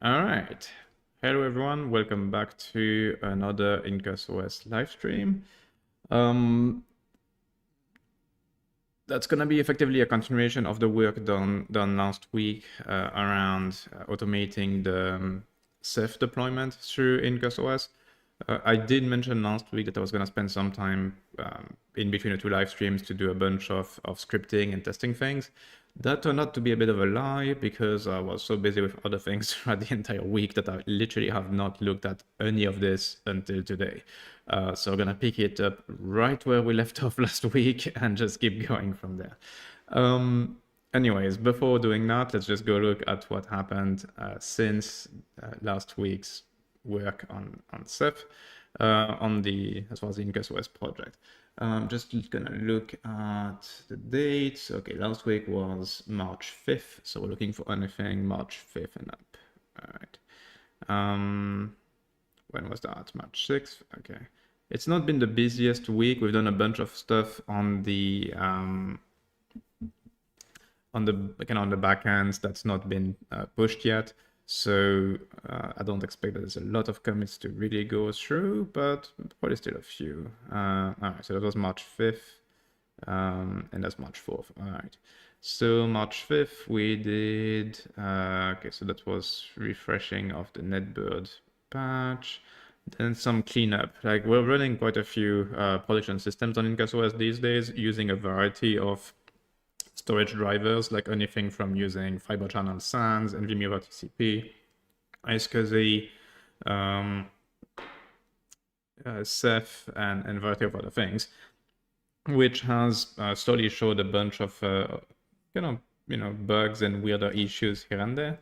All right. Hello, everyone. Welcome back to another IncusOS live stream. That's going to be effectively a continuation of the work done last week around automating the Ceph deployment through IncusOS. I did mention last week that I was going to spend some time in between the two live streams to do a bunch of scripting and testing things. That turned out to be a bit of a lie because I was so busy with other things throughout the entire week that I literally have not looked at any of this until today. So we're going to pick it up right where we left off last week and just keep going from there. Anyways, before doing that, let's just go look at what happened since last week's work on Ceph as far as the IncusOS project. Just gonna look at the dates. Okay, last week was March 5th, so we're looking for anything March 5th and up. All right. When was that? March 6th. Okay. It's not been the busiest week. We've done a bunch of stuff on the back ends that's not been pushed yet. So I don't expect that there's a lot of commits to really go through, but probably still a few. All right, so that was March 5th, and that's March 4th. All right, so March 5th we did, okay, so that was refreshing of the Netbird patch, then some cleanup. Like we're running quite a few production systems on IncusOS these days using a variety of storage drivers, like anything from using fiber channel SANs, NVMe over TCP, IncusOS, Ceph, and a variety of other things, which has slowly showed a bunch of bugs and weirder issues here and there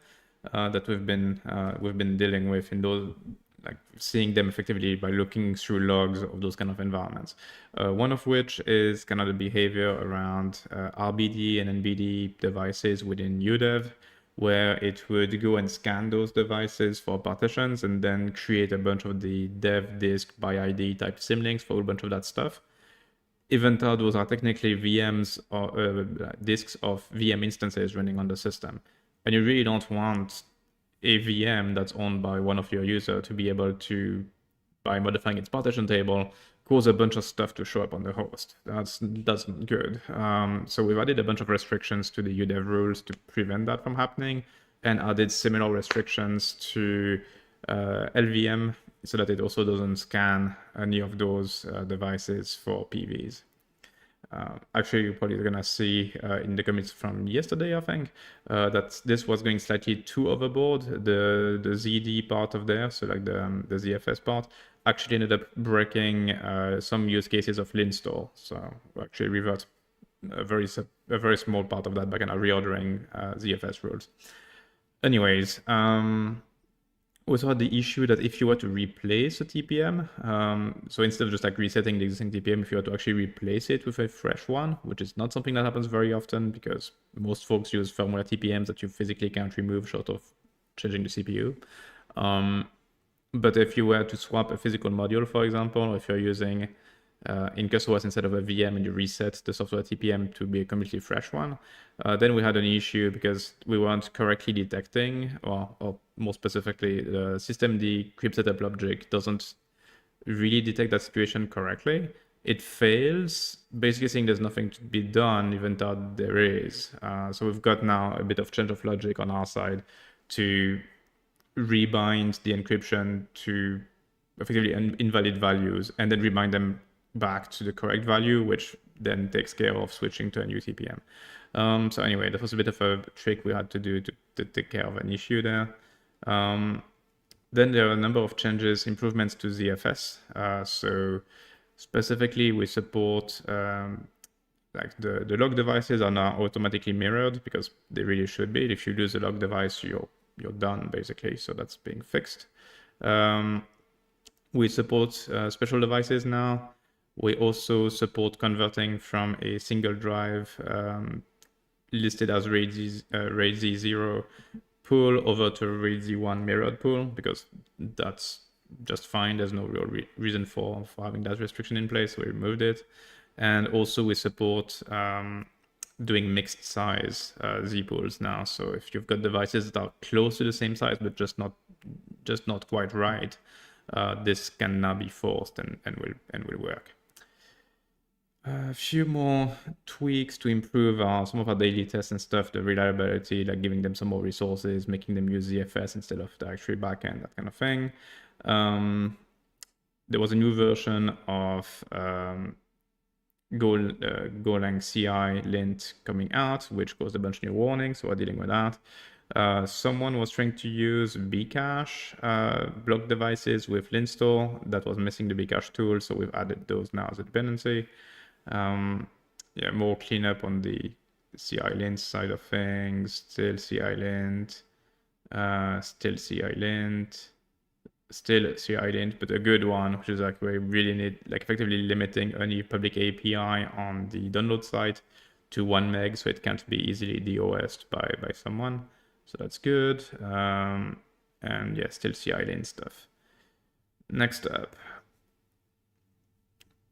that we've been dealing with in those, like seeing them effectively by looking through logs of those kind of environments. One of which is kind of the behavior around RBD and NBD devices within UDEV, where it would go and scan those devices for partitions and then create a bunch of the dev disk by ID type symlinks for a bunch of that stuff. Even though those are technically VMs or disks of VM instances running on the system. And you really don't want a VM that's owned by one of your users to be able to, by modifying its partition table, cause a bunch of stuff to show up on the host. That's not good. So we've added a bunch of restrictions to the UDEV rules to prevent that from happening, and added similar restrictions to LVM so that it also doesn't scan any of those devices for PVs. Actually, you're probably going to see in the commits from yesterday, I think, that this was going slightly too overboard. The ZD part of there, so like the ZFS part, actually ended up breaking some use cases of linstore. So we actually revert a very small part of that by kind of reordering ZFS rules. Anyways, also had the issue that if you were to replace a TPM, so instead of just like resetting the existing TPM, if you were to actually replace it with a fresh one, which is not something that happens very often because most folks use firmware TPMs that you physically can't remove short of changing the CPU. But if you were to swap a physical module, for example, or if you're using IncusOS instead of a VM and you reset the software TPM to be a completely fresh one, then we had an issue because we weren't correctly detecting, or more specifically, the systemd crypt setup logic doesn't really detect that situation correctly. It fails, basically saying there's nothing to be done, even though there is. So we've got now a bit of change of logic on our side to rebind the encryption to effectively invalid values and then rebind them back to the correct value, which then takes care of switching to a new TPM. So anyway, that was a bit of a trick we had to do to take care of an issue there. Then there are a number of changes, improvements to ZFS. So specifically, we support like the log devices are now automatically mirrored because they really should be. If you lose a log device, you're done basically. So that's being fixed. We support special devices now. We also support converting from a single drive listed as RAID Z0 pool over to a RAID Z1 mirrored pool, because that's just fine. There's no real reason for having that restriction in place, so we removed it. And also we support doing mixed size Z pools now. So if you've got devices that are close to the same size but just not quite right, this can now be forced and will work. A few more tweaks to improve some of our daily tests and stuff, the reliability, like giving them some more resources, making them use ZFS instead of directory backend, that kind of thing. There was a new version of Golang CI lint coming out, which caused a bunch of new warnings, so we're dealing with that. Someone was trying to use Bcache block devices with lint store. That was missing the Bcache tool, so we've added those now as a dependency. Yeah, more cleanup on the CI lint side of things. Still CI lint, still CI lint, still CI lint, but a good one, which is like we really need, like effectively limiting any public API on the download side to 1 meg, so it can't be easily DOS'd by someone. So that's good. And yeah, still CI lint stuff. Next up,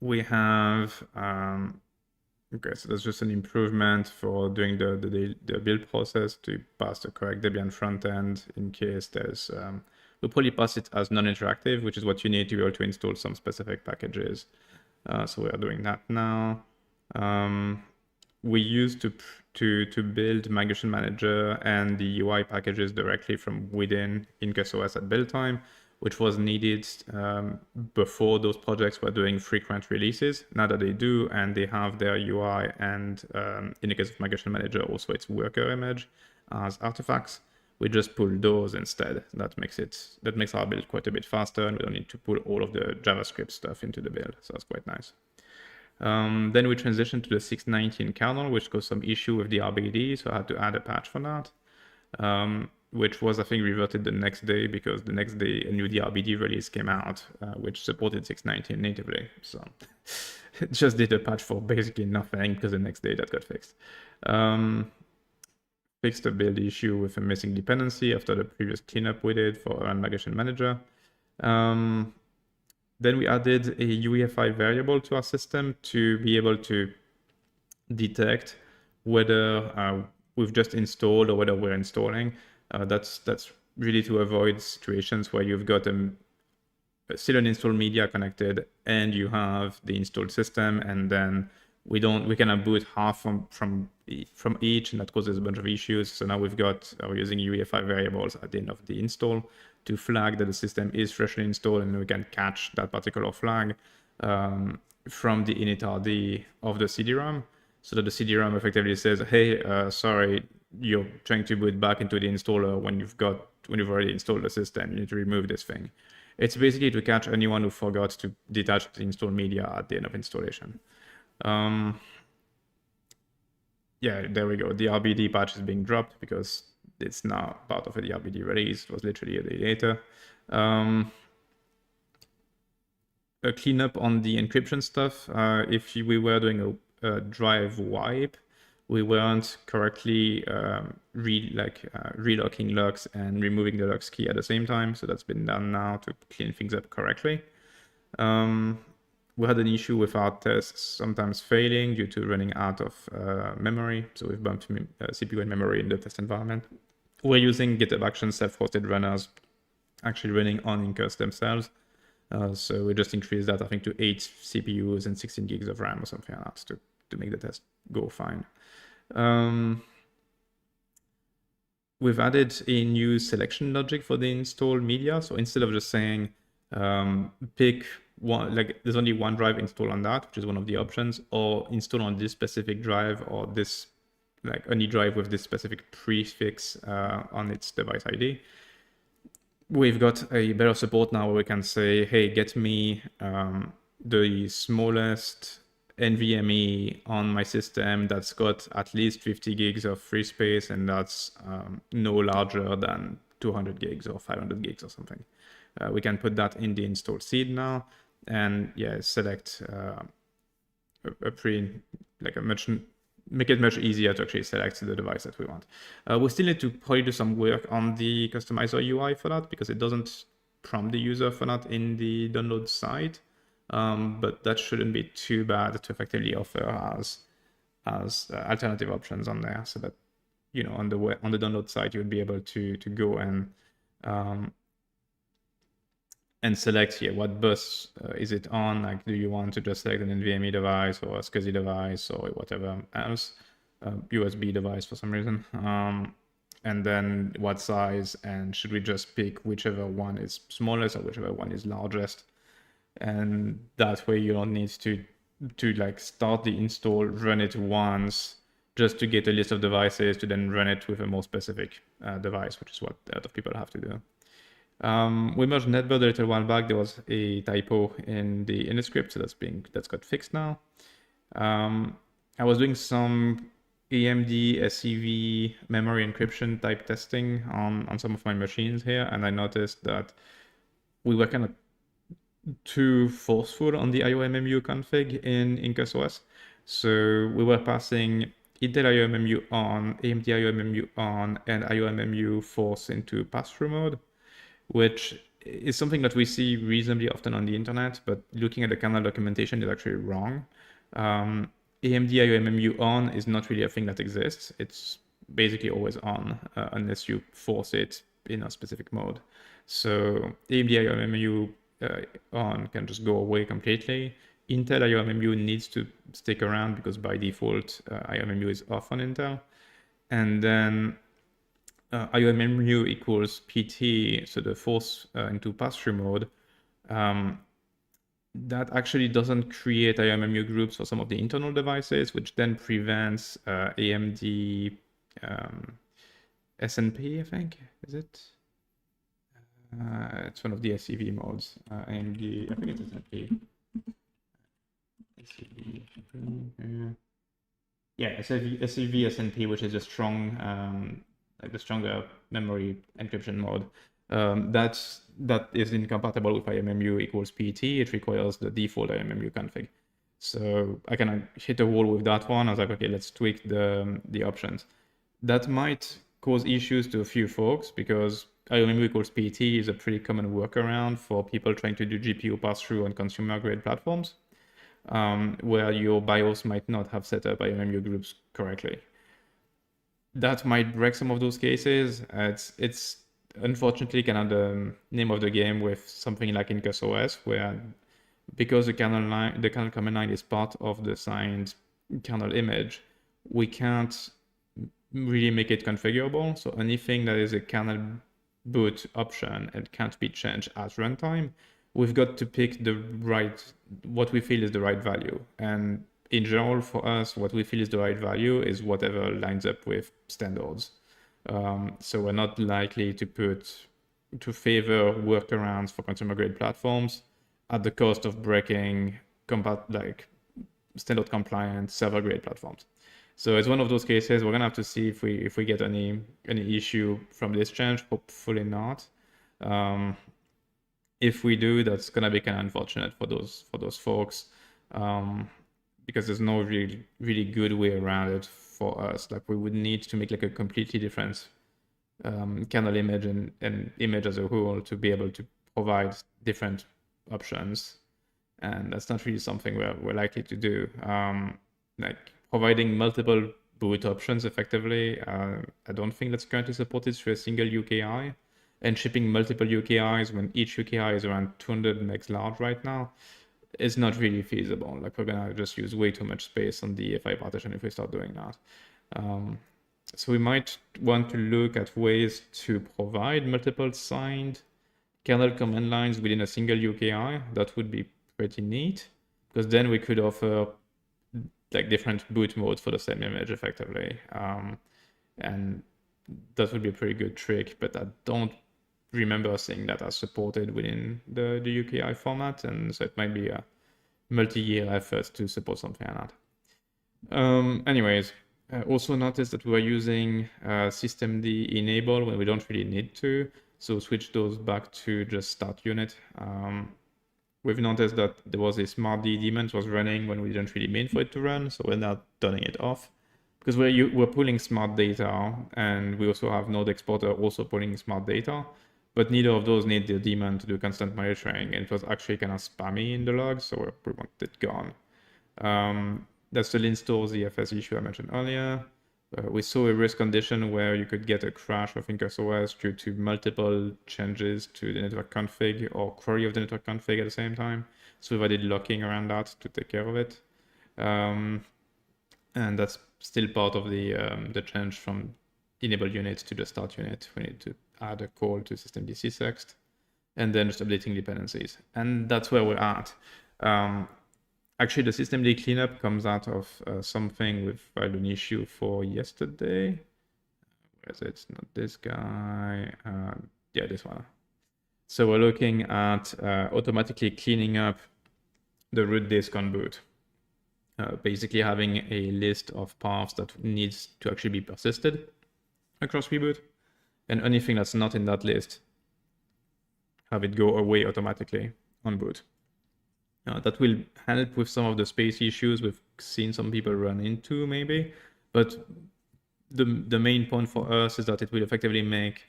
we have okay, so that's just an improvement for doing the build process to pass the correct Debian front end in case there's we'll probably pass it as non-interactive, which is what you need to be able to install some specific packages. So we are doing that now. We used to build Migration Manager and the UI packages directly from within IncusOS at build time, which was needed before those projects were doing frequent releases. Now that they do, and they have their UI and in the case of Migration Manager, also its worker image as artifacts, we just pull those instead. That makes our build quite a bit faster, and we don't need to pull all of the JavaScript stuff into the build. So that's quite nice. Then we transitioned to the 6.19 kernel, which caused some issue with the RBD, so I had to add a patch for that. Which was, I think, reverted the next day, because the next day a new DRBD release came out, which supported 6.19 natively. So it just did a patch for basically nothing, because the next day that got fixed. Fixed a build issue with a missing dependency after the previous cleanup we did for Run Migration Manager. Then we added a UEFI variable to our system to be able to detect whether we've just installed or whether we're installing. That's really to avoid situations where you've got still an install media connected and you have the installed system, and then we can boot half from each, and that causes a bunch of issues. So now we're using UEFI variables at the end of the install to flag that the system is freshly installed, and we can catch that particular flag from the init.rd of the CD-ROM, so that the CD-ROM effectively says, hey, sorry, you're trying to boot back into the installer when you've already installed the system. You need to remove this thing. It's basically to catch anyone who forgot to detach the install media at the end of installation. Yeah, there we go. The RBD patch is being dropped because it's now part of the RBD release. It was literally a day later. A cleanup on the encryption stuff. If we were doing a drive wipe, we weren't correctly relocking locks and removing the locks key at the same time. So that's been done now to clean things up correctly. We had an issue with our tests sometimes failing due to running out of memory. So we've bumped CPU and memory in the test environment. We're using GitHub Actions self-hosted runners actually running on Incus themselves. So we just increased that, I think, to 8 CPUs and 16 gigs of RAM or something like that to make the test go fine. We've added a new selection logic for the install media. So instead of just saying pick one, like there's only one drive install on that, which is one of the options, or install on this specific drive, or this like any drive with this specific prefix on its device ID. We've got a better support now where we can say, hey, get me the smallest NVMe on my system that's got at least 50 gigs of free space, and that's no larger than 200 gigs or 500 gigs or something. We can put that in the install seed now, and yeah, select make it much easier to actually select the device that we want. We still need to probably do some work on the customizer UI for that, because it doesn't prompt the user for that in the download side. But that shouldn't be too bad to effectively offer as as alternative options on there, so that on the download site you would be able to go and select here what bus is it on. Like, do you want to just select an NVMe device or a SCSI device or whatever else, USB device for some reason, and then what size, and should we just pick whichever one is smallest or whichever one is largest. And that way you don't need to like start the install, run it once just to get a list of devices, to then run it with a more specific device, which is what a lot of people have to do. We merged Netbird a little while back. There was a typo in the script, so that's got fixed now. I was doing some AMD SEV memory encryption type testing on some of my machines here, and I noticed that we were kind of too forceful on the IOMMU config in IncusOS. So we were passing Intel IOMMU on, AMD IOMMU on, and IOMMU force into pass-through mode, which is something that we see reasonably often on the internet, but looking at the kernel documentation is actually wrong. AMD IOMMU on is not really a thing that exists. It's basically always on unless you force it in a specific mode. So AMD IOMMU on can just go away completely. Intel IOMMU needs to stick around because by default IOMMU is off on Intel. And then IOMMU equals PT, so the force into pass-through mode. That actually doesn't create IOMMU groups for some of the internal devices, which then prevents AMD SNP, I think, is it? It's one of the SEV modes. AMD, I think it's SNP. SEV. Yeah, SEV SNP, which is a strong, like the stronger memory encryption mode. That is incompatible with IOMMU equals PT. It requires the default IOMMU config. So I kind of hit a wall with that one. I was like, okay, let's tweak the options. That might cause issues to a few folks because IOMMU equals PT is a pretty common workaround for people trying to do GPU pass-through on consumer-grade platforms, where your BIOS might not have set up IOMMU groups correctly. That might break some of those cases. It's unfortunately kind of the name of the game with something like IncusOS, where because the kernel command line is part of the signed kernel image, we can't really make it configurable. So anything that is a kernel boot option and can't be changed at runtime, we've got to pick what we feel is the right value. And in general, for us, what we feel is the right value is whatever lines up with standards. So we're not likely to favor workarounds for consumer grade platforms at the cost of breaking standard compliant server grade platforms. So it's one of those cases. We're gonna have to see if we get any issue from this change. Hopefully not. If we do, that's gonna be kind of unfortunate for those folks, because there's no really good way around it for us. Like we would need to make like a completely different kernel image and image as a whole to be able to provide different options, and that's not really something we're likely to do. Like providing multiple boot options effectively, I don't think that's currently supported through a single UKI, and shipping multiple UKIs when each UKI is around 200 megs large right now is not really feasible. Like we're gonna just use way too much space on the EFI partition if we start doing that. So we might want to look at ways to provide multiple signed kernel command lines within a single UKI. That would be pretty neat, because then we could offer like different boot modes for the same image effectively. And that would be a pretty good trick, but I don't remember seeing that as supported within the UKI format, and so it might be a multi-year effort to support something like that. Anyways, also notice that we are using systemd enable when we don't really need to, so switch those back to just start unit. We've noticed that there was a smart daemon was running when we didn't really mean for it to run, so we're now turning it off, because we're pulling smart data, and we also have node exporter also pulling smart data, but neither of those need the daemon to do constant monitoring, and it was actually kind of spammy in the logs, so we want it gone. That's the linstore ZFS issue I mentioned earlier. We saw a risk condition where you could get a crash of IncusOS due to multiple changes to the network config or query of the network config at the same time. So we've added locking around that to take care of it. And that's still part of the change from enable unit to the start unit. We need to add a call to systemd csext and then just updating dependencies. And that's where we're at. Actually, the systemd cleanup comes out of something we've filed an issue for yesterday. Where is it? It's not this guy. Yeah, this one. So we're looking at automatically cleaning up the root disk on boot. Basically having a list of paths that needs to actually be persisted across reboot. And anything that's not in that list, have it go away automatically on boot. That will help with some of the space issues we've seen some people run into maybe, but the main point for us is that it will effectively make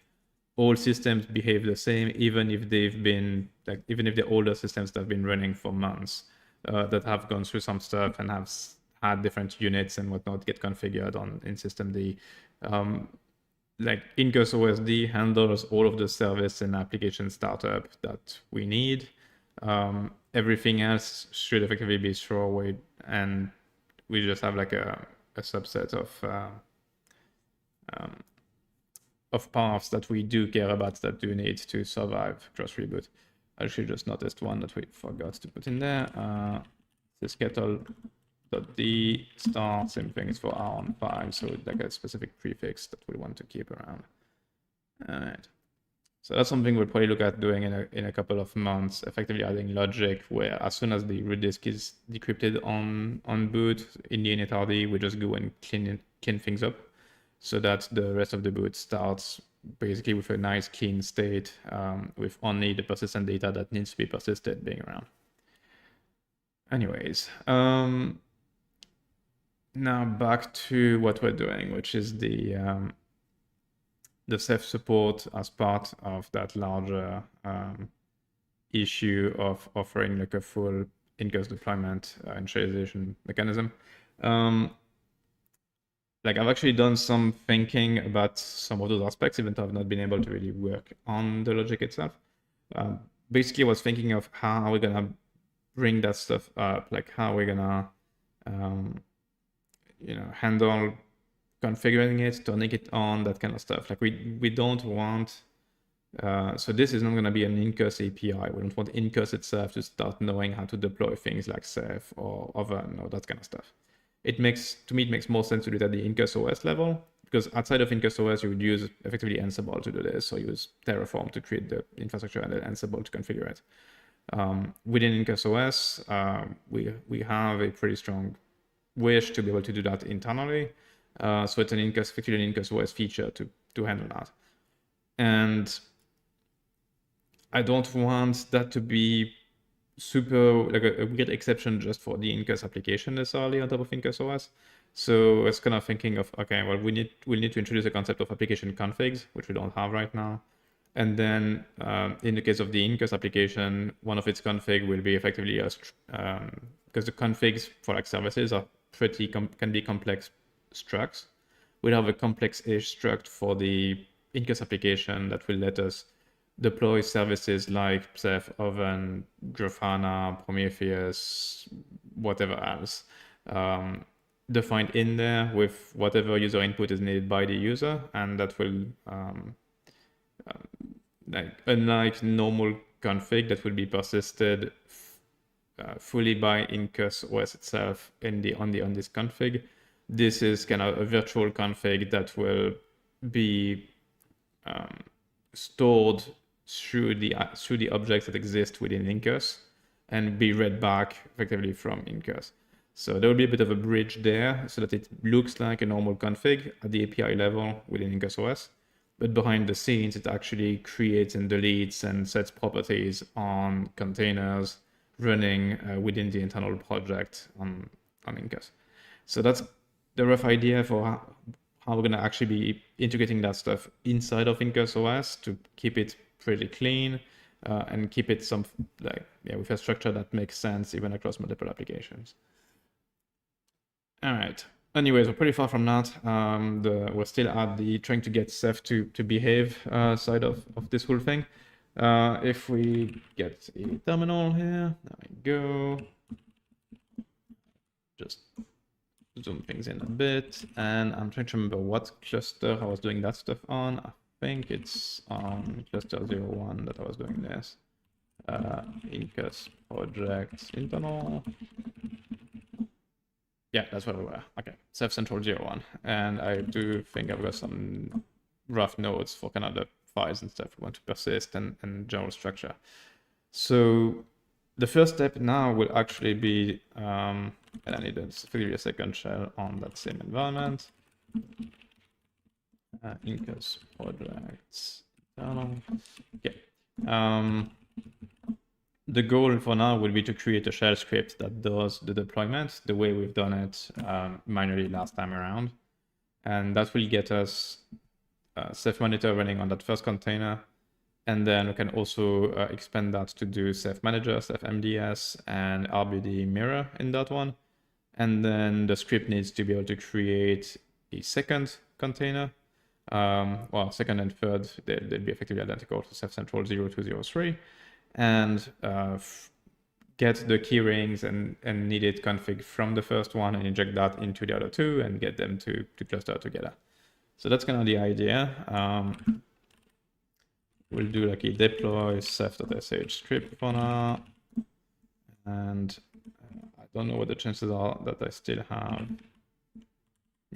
all systems behave the same, even if they've been even if the older systems that have been running for months, that have gone through some stuff and have had different units and whatnot get configured in systemd. Like IncusOS handles all of the service and application startup that we need. Everything else should effectively be throwaway, and we just have like a subset of paths that we do care about that do need to survive cross reboot. I actually just noticed one that we forgot to put in there. Sysctl.d start, same thing is for R15, so like a specific prefix that we want to keep around. All right. So that's something we'll probably look at doing in a couple of months, effectively adding logic where as soon as the root disk is decrypted on boot in the initRD, we just go and clean things up so that the rest of the boot starts basically with a nice clean state with only the persistent data that needs to be persisted being around. Anyways, now back to what we're doing, which is the Ceph support as part of that larger issue of offering like a full Incus deployment initialization mechanism. Like I've actually done some thinking about some of those aspects, even though I've not been able to really work on the logic itself. Basically, I was thinking of how are we gonna bring that stuff up, like how we're gonna handle configuring it, turning it on, that kind of stuff. Like we don't want, so this is not going to be an Incus API. We don't want Incus itself to start knowing how to deploy things like Ceph or Oven or that kind of stuff. To me, it makes more sense to do it at the IncusOS level, because outside of IncusOS, you would use effectively Ansible to do this, or use Terraform to create the infrastructure and then Ansible to configure it. Within IncusOS, we have a pretty strong wish to be able to do that internally. So it's effectively an IncusOS feature to handle that. And I don't want that to be super like a weird exception just for the Incus application necessarily on top of IncusOS. So it's kind of thinking of, okay, well, we'll need to introduce a concept of application configs, which we don't have right now. And then in the case of the Incus application, one of its config will be effectively because the configs for like services are can be complex structs. We'll have a complex-ish struct for the Incus application that will let us deploy services like Ceph, Oven, Grafana, Prometheus, whatever else, defined in there with whatever user input is needed by the user, and that will, unlike normal config that will be persisted fully by IncusOS itself on this config. This is kind of a virtual config that will be stored through the objects that exist within Incus and be read back effectively from Incus. So there will be a bit of a bridge there so that it looks like a normal config at the API level within IncusOS, but behind the scenes it actually creates and deletes and sets properties on containers running within the internal project on Incus. So that's the rough idea for how we're going to actually be integrating that stuff inside of IncusOS to keep it pretty clean and keep it with a structure that makes sense even across multiple applications. All right. Anyways, we're pretty far from that. We're still at the trying to get Ceph to behave side of this whole thing. If we get a terminal here, there we go. Just zoom things in a bit, and I'm trying to remember what cluster I was doing that stuff on. I think it's on cluster 01 that I was doing this. Incus project internal. Yeah, that's what we were. Okay, Ceph Central 01. And I do think I've got some rough notes for kind of the files and stuff we want to persist and general structure. So the first step now will actually be, and I need to give you a second shell on that same environment. Incus projects internal. Okay. The goal for now will be to create a shell script that does the deployment the way we've done it manually last time around. And that will get us Ceph monitor running on that first container. And then we can also expand that to do Ceph manager, Ceph MDS, and RBD mirror in that one. And then the script needs to be able to create a second container. Well, second and third, they'll be effectively identical to Ceph Central 0203. And get the key rings and needed config from the first one and inject that into the other two and get them to cluster together. So that's kind of the idea. We'll do like a deploy ceph.sh script for now. And I don't know what the chances are that I still have.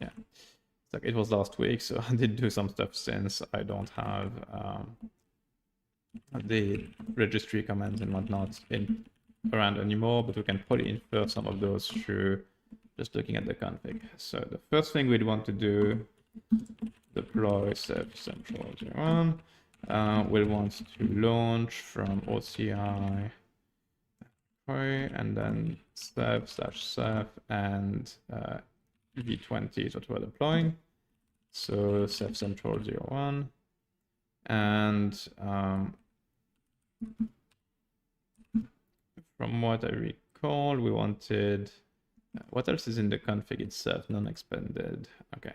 Yeah, it's like it was last week, so I did do some stuff since. I don't have the registry commands and whatnot around anymore, but we can probably infer some of those through just looking at the config. So the first thing we'd want to do, deploy Ceph Central 01. We'll want to launch from OCI, and then Ceph/Ceph and v20 is what we're deploying. So Ceph Central 01. And from what I recall, we wanted, what else is in the config itself? Non-expanded. Okay,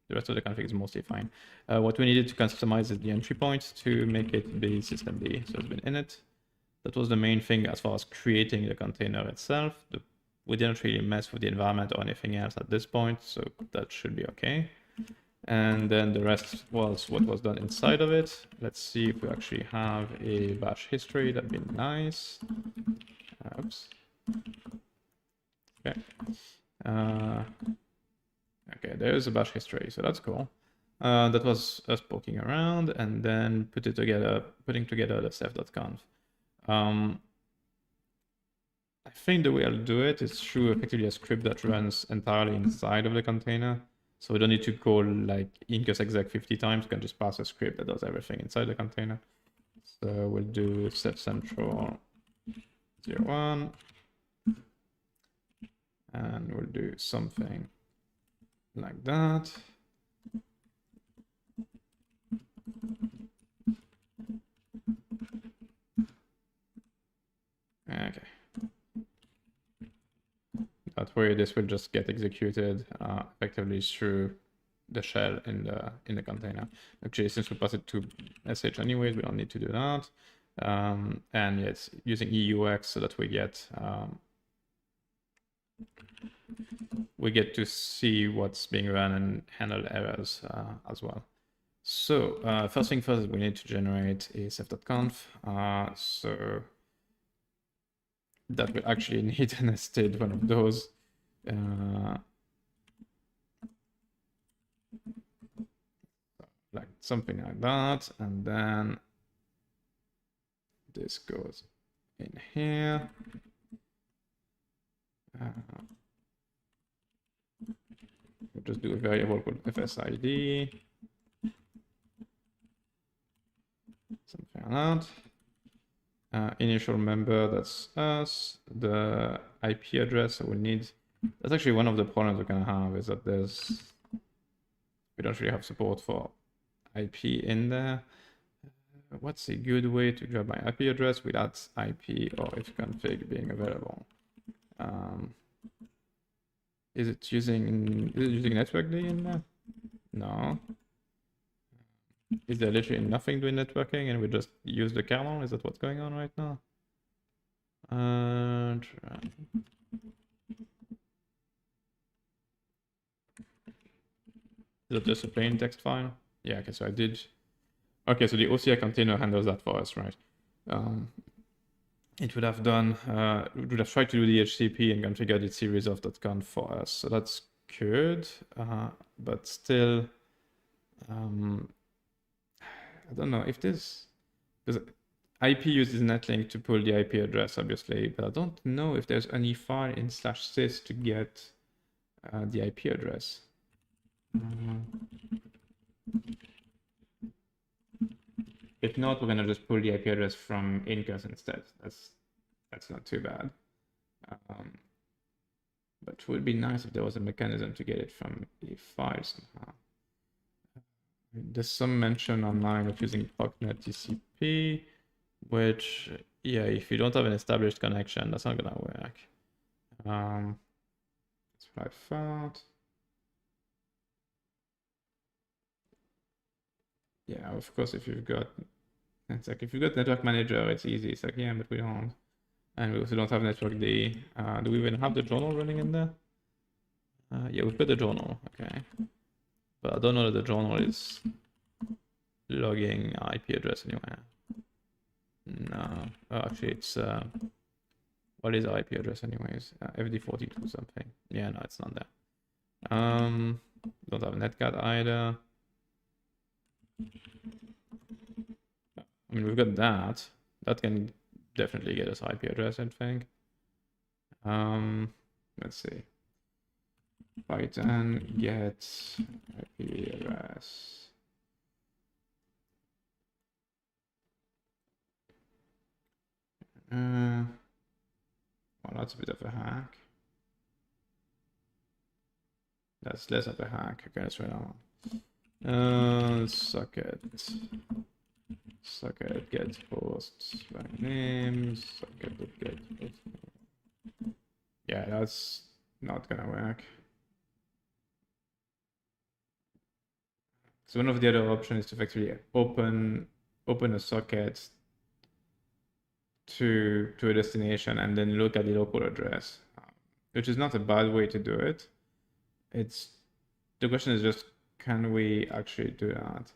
the rest of the config is mostly fine. What we needed to customize is the entry point to make it be systemd, so it's been init. That was the main thing as far as creating the container itself. We didn't really mess with the environment or anything else at this point, so that should be okay. And then the rest was what was done inside of it. Let's see if we actually have a bash history. That'd be nice. Oops. Okay. Okay, there's a bash history, so that's cool. That was us poking around and then putting together the ceph.conf. I think the way I'll do it is through effectively a script that runs entirely inside of the container. So we don't need to call like Incus exec 50 times. We can just pass a script that does everything inside the container. So we'll do Ceph Central 01. And we'll do something like that. Okay. That way, this will just get executed effectively through the shell in the container. Actually, since we pass it to sh anyways, we don't need to do that. And yeah, it's using EUX so that we get to see what's being run and handle errors as well. So first thing first, we need to generate a ceph.conf. So that will actually need a nested one of those. Like something like that, and then this goes in here. We'll just do a variable called fsid, something like that. Initial member, that's us. The IP address we'll need. That's actually one of the problems we're gonna have, is that we don't really have support for IP in there. What's a good way to grab my IP address without IP or ifconfig being available? Is it using network D in there? No. Is there literally nothing doing networking and we just use the kernel? Is that what's going on right now? Is it just a plain text file? Yeah, okay, so I did. Okay, so the OCI container handles that for us, right? It would have done, it would have tried to do the HTTP and configured its series of .conf for us. So that's good, but still, I don't know if this, because IP uses netlink to pull the IP address, obviously, but I don't know if there's any file in /sys to get the IP address. If not, we're gonna just pull the IP address from Incus instead. That's not too bad. But it would be nice if there was a mechanism to get it from the file somehow. There's some mention online of using PocNet TCP, which, yeah, if you don't have an established connection, that's not gonna work. That's what I found. Yeah, of course, if you've got, it's like if you've got network manager, it's easy. It's like, yeah, but we don't. And we also don't have network D. Do we even have the journal running in there? Yeah, we've got the journal, okay. But I don't know that the journal is logging IP address anywhere. No, actually it's, what is IP address anyways? FD42 something. Yeah, no, it's not there. Don't have a netcat either. I mean, we've got that. That can definitely get us IP address, I think. Let's see. Python get IP address. Well, that's a bit of a hack. That's less of a hack. Okay, let's try that one. Socket get host by name. Socket get host. Yeah, that's not gonna work. So one of the other options is to effectively open a socket to a destination and then look at the local address, which is not a bad way to do it. It's the question is just, can we actually do that?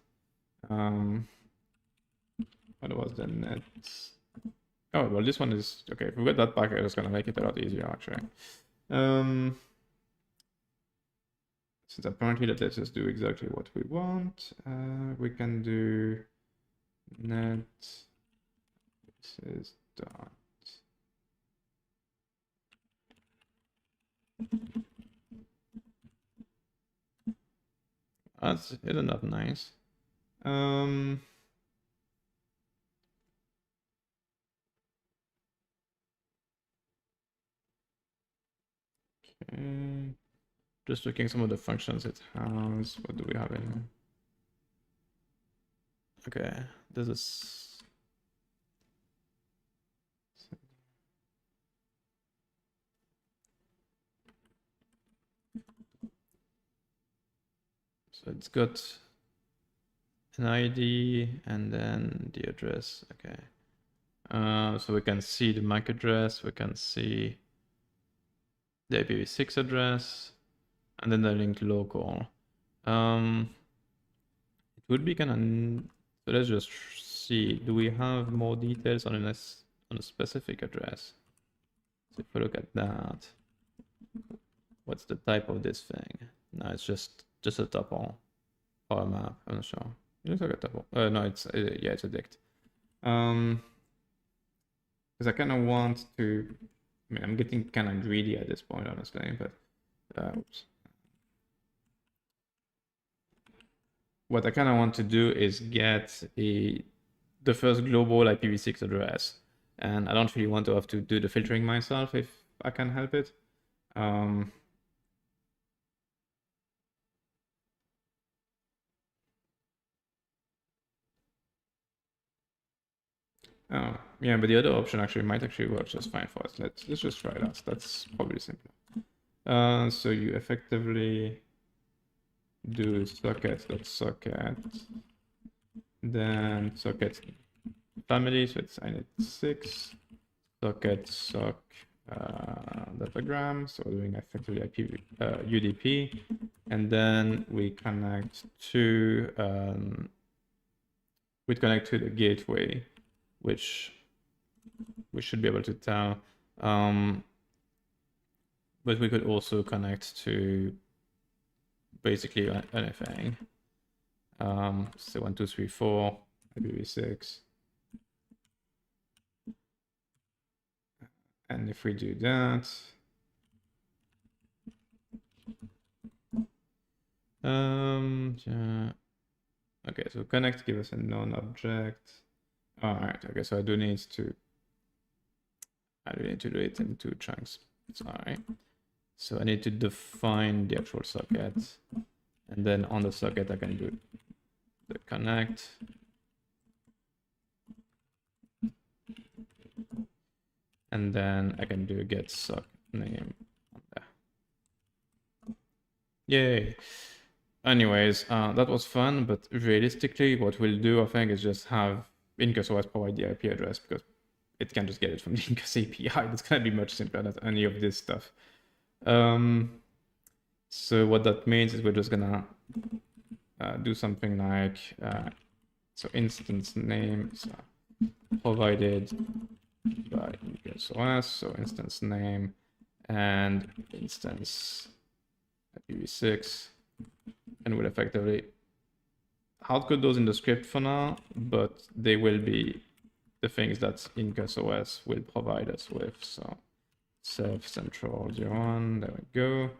What was the net? Oh, well, this one is okay. If we get that packet, it's gonna make it a lot easier actually. Since apparently that lets us do exactly what we want, we can do net. This is dot. That's isn't that nice? Okay. Just looking some of the functions it has. What do we have in? Okay, there's this. So it's got an ID and then the address. Okay. So we can see the MAC address, we can see the IPv6 address, and then the link local. It would be kind of, so let's just see, do we have more details on a specific address? So if we look at that, what's the type of this thing? No, it's just a tuple or a map. I'm not sure. It looks like a tuple. No, it's yeah, it's a dict. Because I kind of want to. I mean, I'm getting kind of greedy at this point, honestly. But oops. What I kind of want to do is get the first global IPv6 address, and I don't really want to have to do the filtering myself if I can help it. Oh, yeah, but the other option actually might actually work just fine for us. Let's just try that. That's probably simpler. So you effectively do socket.socket, then socket family, so it's init6, socket sock datagram, so we're doing effectively IP UDP, and then we connect to the gateway, which we should be able to tell. But we could also connect to basically anything. So 1, 2, 3, 4, IPv6. And if we do that, yeah. Okay, so connect give us a known object. All right, okay, so I do need to do it in 2 chunks. It's all right. So I need to define the actual socket, and then on the socket I can do the connect. And then I can do get socket name on there. Yay. Anyways, that was fun, but realistically what we'll do, I think, is just have IncusOS provide the IP address, because it can just get it from the Incus API. That's gonna be much simpler than any of this stuff. So what that means is we're just gonna do something like so instance name is provided by IncusOS, so instance name and instance IPv6, and we'll effectively hardcode those in the script for now, but they will be the things that IncusOS will provide us with. So Ceph central 01, there we go.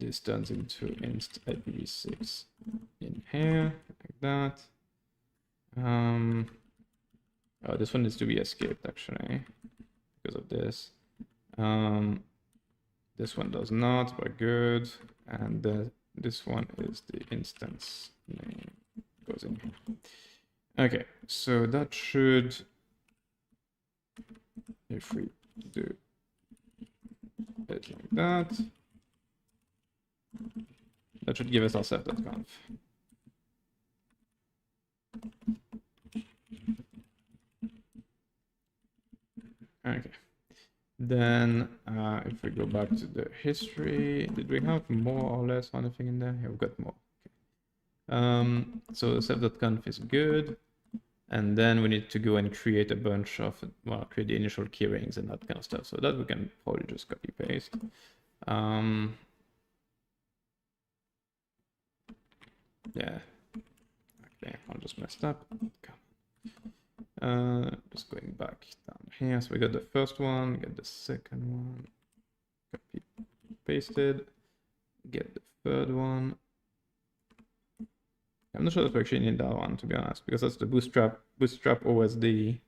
This turns into inst IPv6 in here, like that. Oh, this one needs to be escaped actually, because of this. This one does not, but good. And this one is the instance name goes in here. Okay, so that should, if we do it like that, that should give us our ceph.conf. Okay. Then if we go back to the history, did we have more or less anything in there? Yeah, we've got more. Okay. So ceph.conf is good. And then we need to go and create a bunch of, well, create the initial keyrings and that kind of stuff. So that we can probably just copy paste. Yeah. Okay, I just messed up. Just going back down here. So we got the first one, get the second one, copy, pasted, get the third one. I'm not sure if we actually need that one, to be honest, because that's the bootstrap OSD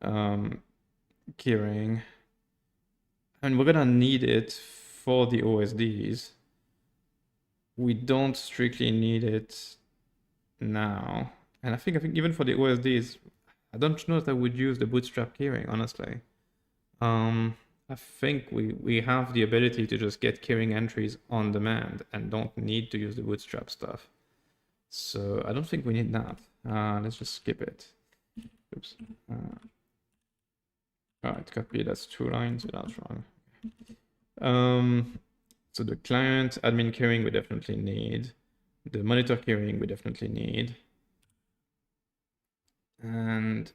keyring, and we're gonna need it for the OSDs. We don't strictly need it now, and I think even for the OSDs, I don't know if I would use the bootstrap keyring, honestly. I think we have the ability to just get keyring entries on demand and don't need to use the bootstrap stuff. So I don't think we need that. Let's just skip it. Oops. All right, copy. That's 2 lines. That's wrong. So the client admin keyring we definitely need. The monitor keyring we definitely need. And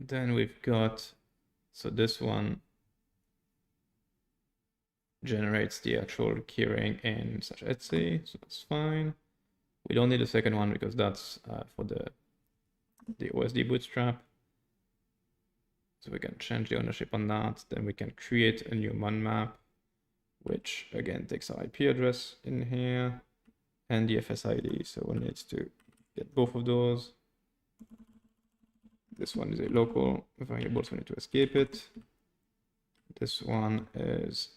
then we've got, so this one generates the actual keyring in /etc, so that's fine. We don't need a second one because that's for the OSD bootstrap. So we can change the ownership on that. Then we can create a new mon map, which again takes our IP address in here and the FSID. So we need to get both of those. This one is a local variable, so we need to escape it. This one is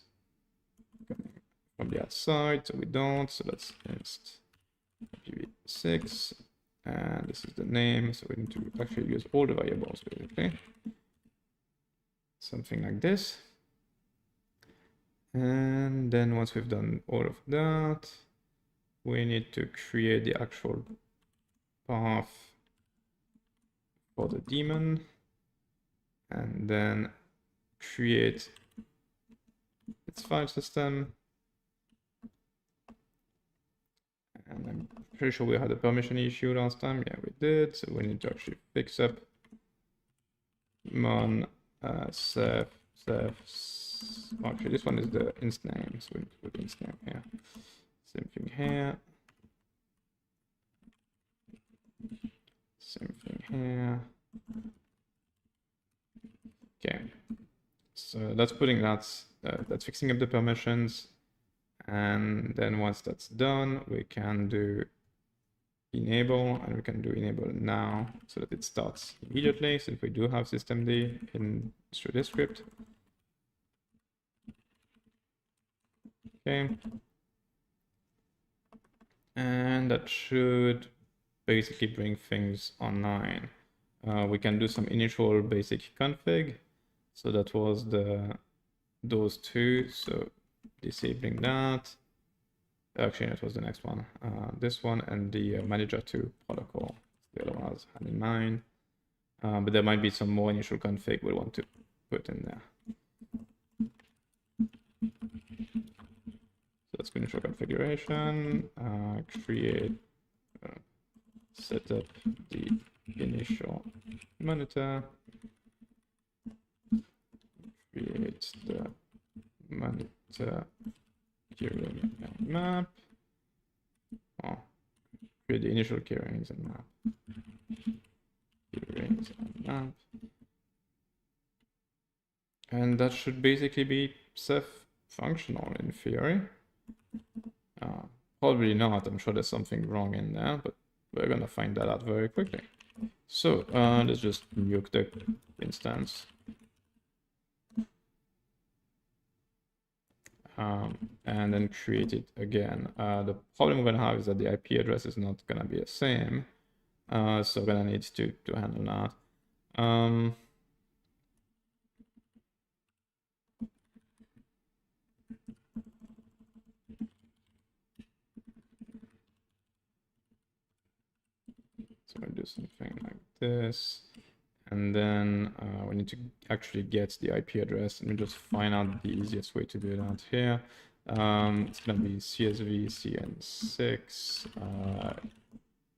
coming from the outside, so we don't. So that's inst IPv6, and this is the name. So we need to actually use all the variables basically. Something like this. And then once we've done all of that, we need to create the actual path for the daemon, and then create its file system. And I'm pretty sure we had a permission issue last time. Yeah, we did. So we need to actually fix up mon ceph. Actually, this one is the inst name, so we need to put inst name here. Same thing here. Same thing here. Okay, so that's putting that's fixing up the permissions, and then once that's done, we can do enable, and we can do enable now so that it starts immediately, since we do have systemd in through this script. Okay, and that should basically bring things online. We can do some initial basic config. So that was those two. So disabling that. Actually, that was the next one. This one and the manager 2 protocol. The other one I was had in mind. But there might be some more initial config we'll want to put in there. So that's initial configuration. Create, set up the initial monitor. Create the monitor keyring and map. Oh, create the initial keyrings and map. Keyrings and map. And that should basically be Ceph functional in theory. Probably not. I'm sure there's something wrong in there, but we're gonna find that out very quickly. So let's just nuke the instance. And then create it again. The problem we're gonna have is that the IP address is not gonna be the same. So we're gonna need to handle that. So we'll do something like this. And then we need to actually get the IP address, and we just find out the easiest way to do that here. It's going to be CSV cn6,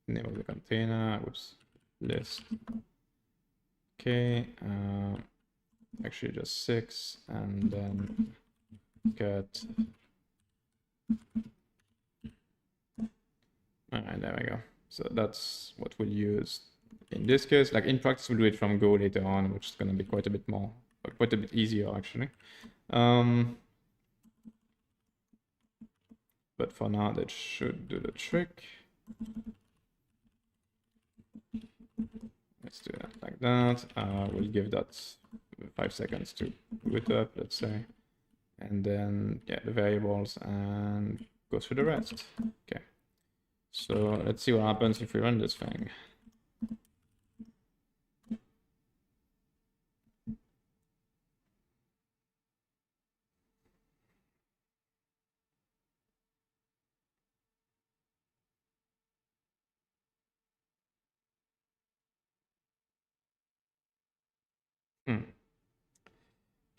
name of the container, whoops, list. Okay, actually just 6, and then get. All right, there we go. So that's what we'll use. In this case, like in practice, we'll do it from Go later on, which is going to be quite a bit more, quite a bit easier actually. But for now, that should do the trick. Let's do that like that. We'll give that 5 seconds to boot up, let's say. And then, yeah, the variables, and go through the rest. Okay. So let's see what happens if we run this thing.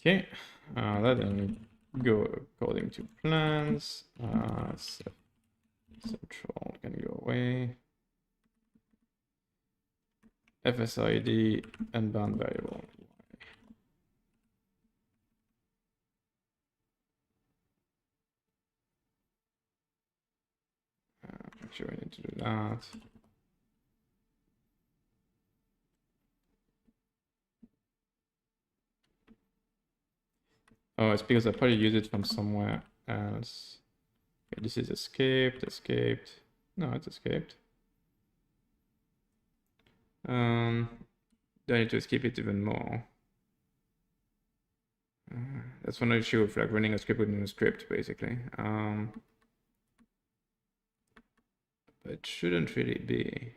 Okay, that didn't go according to plans. Central can go away. FSID and bound variable. Actually, I need to do that. Oh, it's because I probably use it from somewhere else. Okay, this is escaped. No, it's escaped. Do I need to escape it even more? That's one issue of like running a script within a script, basically. But it shouldn't really be.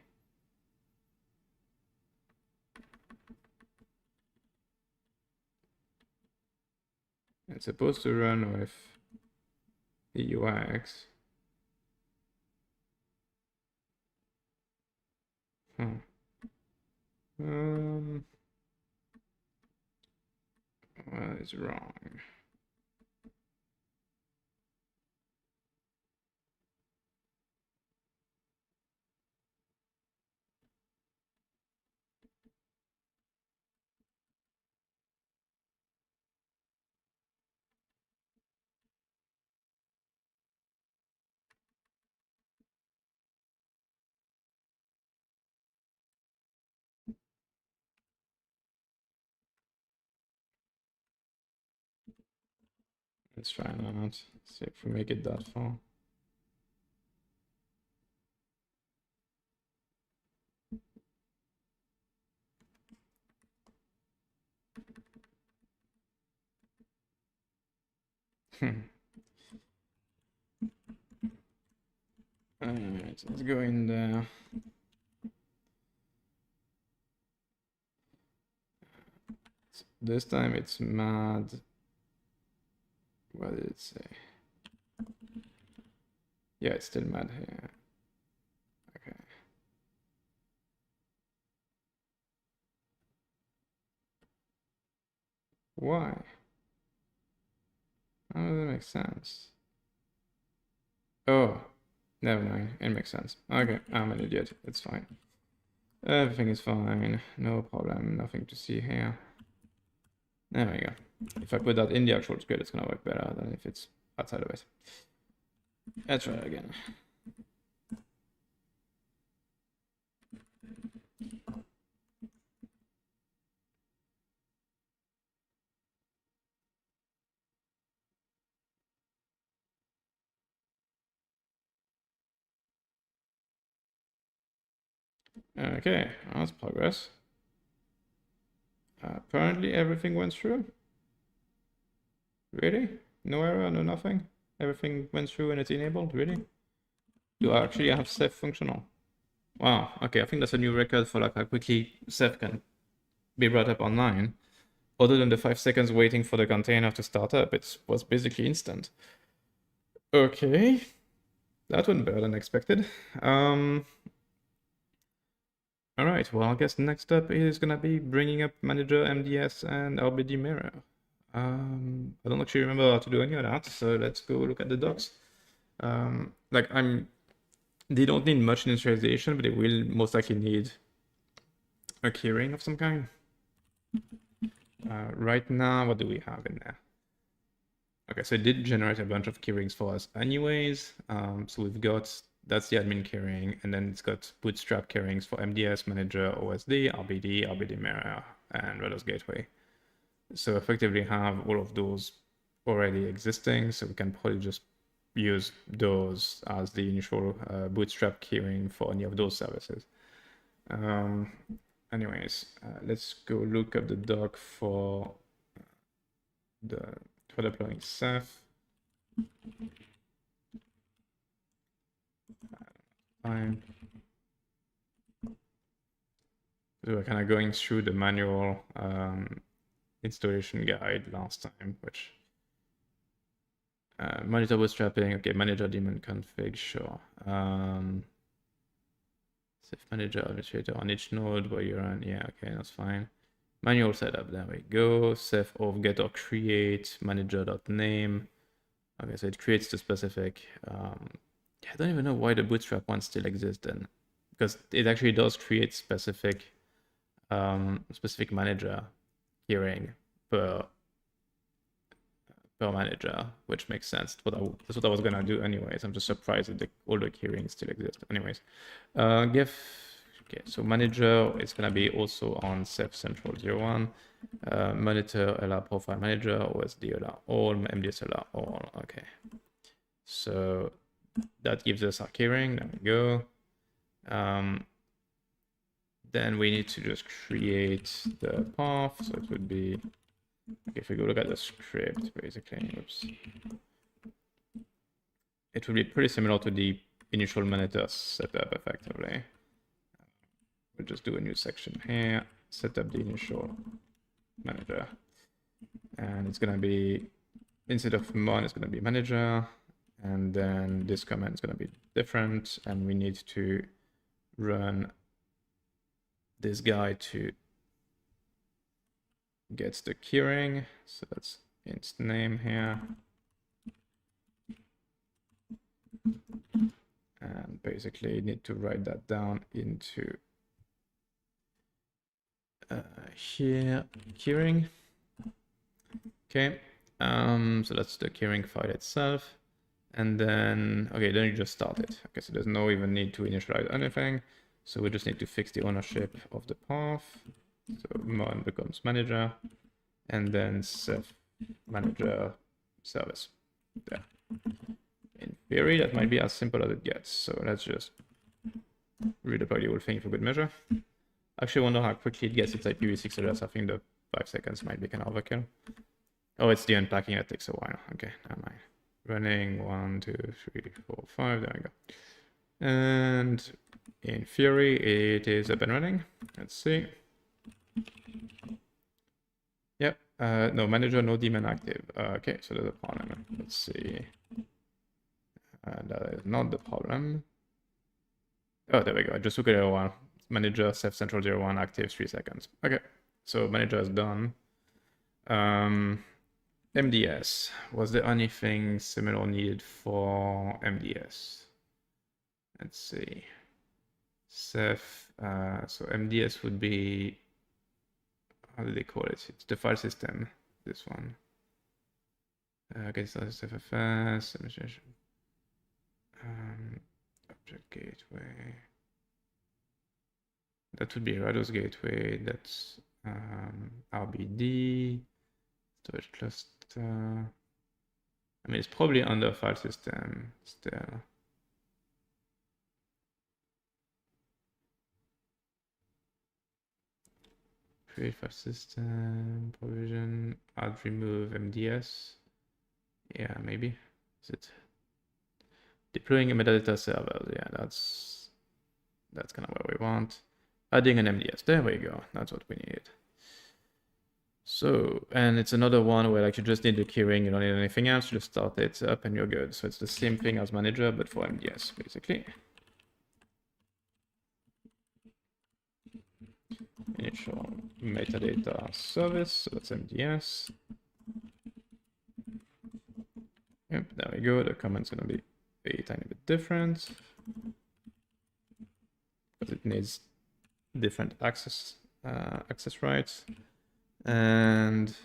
It's supposed to run with the UX. What is wrong? Let's try that. See if we make it that far. Alright, let's go in there. This time it's mad. What did it say? Yeah, it's still mad here. Okay. Why? How does that make sense? Oh, never mind. It makes sense. Okay, I'm an idiot. It's fine. Everything is fine. No problem. Nothing to see here. There we go. If I put that in the actual script, it's gonna work better than if it's outside of it. Let's try it again. Okay, that's progress. Apparently everything went through. Really? No error, no nothing? Everything went through and it's enabled? Really? Do I actually have Ceph functional? Wow, okay, I think that's a new record for like how quickly Ceph can be brought up online. Other than the 5 seconds waiting for the container to start up, it was basically instant. Okay, that went better than expected. All right, well, I guess next up is gonna be bringing up manager, MDS, and LBD mirror. I don't actually remember how to do any of that, so let's go look at the docs. They don't need much initialization, but they will most likely need a keyring of some kind. Right now, what do we have in there? Okay, so it did generate a bunch of keyrings for us anyways. So we've got, that's the admin keyring, and then it's got bootstrap keyrings for MDS, manager, OSD, RBD, RBD mirror, and Rails gateway. So effectively have all of those already existing, so we can probably just use those as the initial bootstrap keyring for any of those services. Anyways, let's go look up the doc for deploying Ceph. Fine. So we're kind of going through the manual installation guide last time, which monitor bootstrapping, okay, manager daemon config, sure. Ceph manager administrator on each node where you're on, yeah, okay, that's fine. Manual setup, there we go. Ceph of get or create manager.name. Okay, so it creates the specific. I don't even know why the bootstrap one still exists then, because it actually does create specific manager keyring per manager, which makes sense. That's what I was gonna do anyways. I'm just surprised that all the keyrings still exist. Anyways, okay, so manager is gonna be also on Ceph Central 01. Monitor allow profile manager, OSD allow all, MDS allow all. Okay, so that gives us our keyring. There we go. Then we need to just create the path. So it would be, okay, if we go look at the script, basically, oops, it would be pretty similar to the initial monitor setup effectively. We'll just do a new section here, set up the initial manager, and it's gonna be instead of mon, it's going to be manager. And then this command is going to be different. And we need to run this guy to get the keyring. So that's int name here. And basically need to write that down into here, keyring. Okay, so that's the keyring file itself. And then, okay, then you just start it. Okay, so there's no even need to initialize anything. So we just need to fix the ownership of the path. So mon becomes manager, and then Ceph manager service. There. In theory, that might be as simple as it gets. So let's just redeploy the whole thing for good measure. Actually, I wonder how quickly it gets its IPv6 address. I think the 5 seconds might be kind of overkill. Oh, it's the unpacking that takes a while. Okay, never mind. Running 1, 2, 3, 4, 5. There we go. And in theory, it is up and running. Let's see. Yep. No manager, no daemon active. Okay, so there's a problem. Let's see. That is not the problem. Oh, there we go. I just took it a while. Manager Ceph Central 01 active 3 seconds. Okay, so manager is done. MDS. Was there anything similar needed for MDS? Let's see. Ceph. So MDS would be, how do they call it? It's the file system. This one. Okay, so it's FFS. Object gateway. That would be Rados gateway. That's RBD. Storage cluster. I mean, it's probably under file system still. Create file system, provision, add, remove, MDS. Yeah, maybe. Is it? Deploying a metadata server. Yeah, that's kind of what we want. Adding an MDS. There we go. That's what we need. So, and it's another one where like you just need the keyring, you don't need anything else, just start it up and you're good. So it's the same thing as manager, but for MDS, basically. Initial metadata service, so that's MDS. Yep, there we go. The comment's gonna be a tiny bit different, but it needs different access rights. And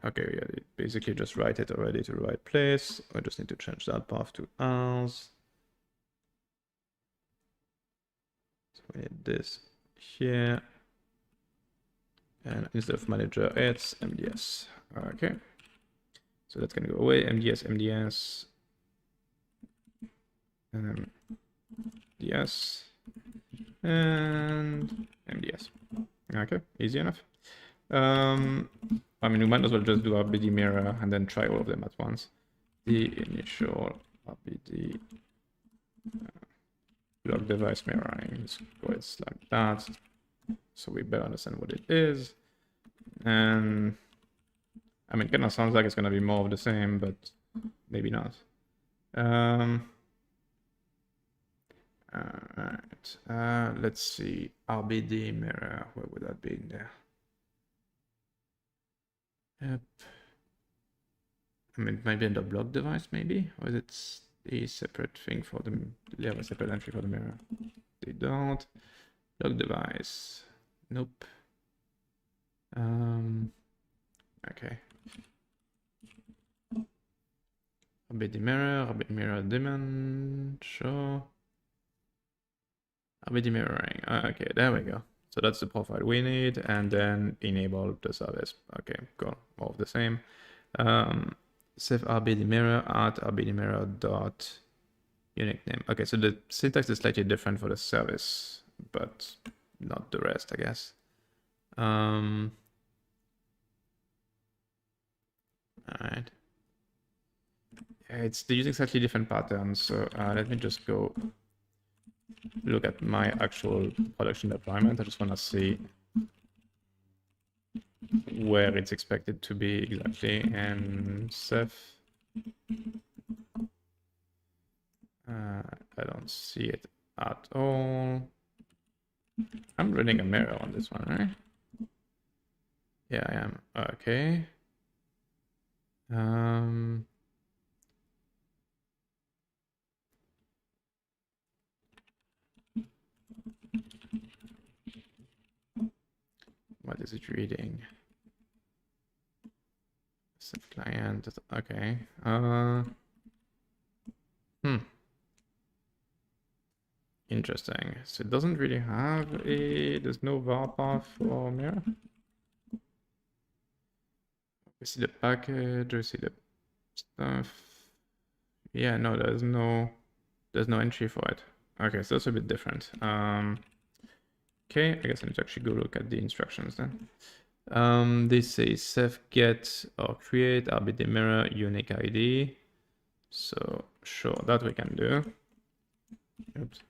okay, yeah, basically just write it already to the right place. I just need to change that path to ours. So we need this here, and instead of manager, it's MDS. Okay, so that's gonna go away. MDS, MDS, and MDS. Okay, easy enough. I mean, we might as well just do RBD mirror and then try all of them at once. The initial RBD block device mirroring. Just go ahead like that, so we better understand what it is. And I mean, it kind of sounds like it's gonna be more of the same, but maybe not. Alright, let's see, RBD mirror, where would that be in there? Yep. I mean, maybe in the block device, maybe? Or is it a separate thing for the, they have a separate entry for the mirror? They don't. Block device, nope. Okay. RBD mirror daemon, sure. RBD mirroring. Okay, there we go. So that's the profile we need, and then enable the service. Okay, cool. All of the same. Ceph RBD mirror at RBD mirror dot unique name. Okay, so the syntax is slightly different for the service, but not the rest, I guess. All right. They're using slightly different patterns. So let me just go look at my actual production deployment. I just want to see where it's expected to be exactly in Ceph. I don't see it at all. I'm running a mirror on this one, right? Yeah, I am. Okay. What is it reading? Set client. Okay. Interesting. So it doesn't really have a. There's no var path for mirror. We see the package. We see the stuff. Yeah, no, there's no entry for it. Okay, so that's a bit different. Okay, I guess I need to actually go look at the instructions then. They say Ceph get or create RBD mirror unique ID. So sure, that we can do. Oops.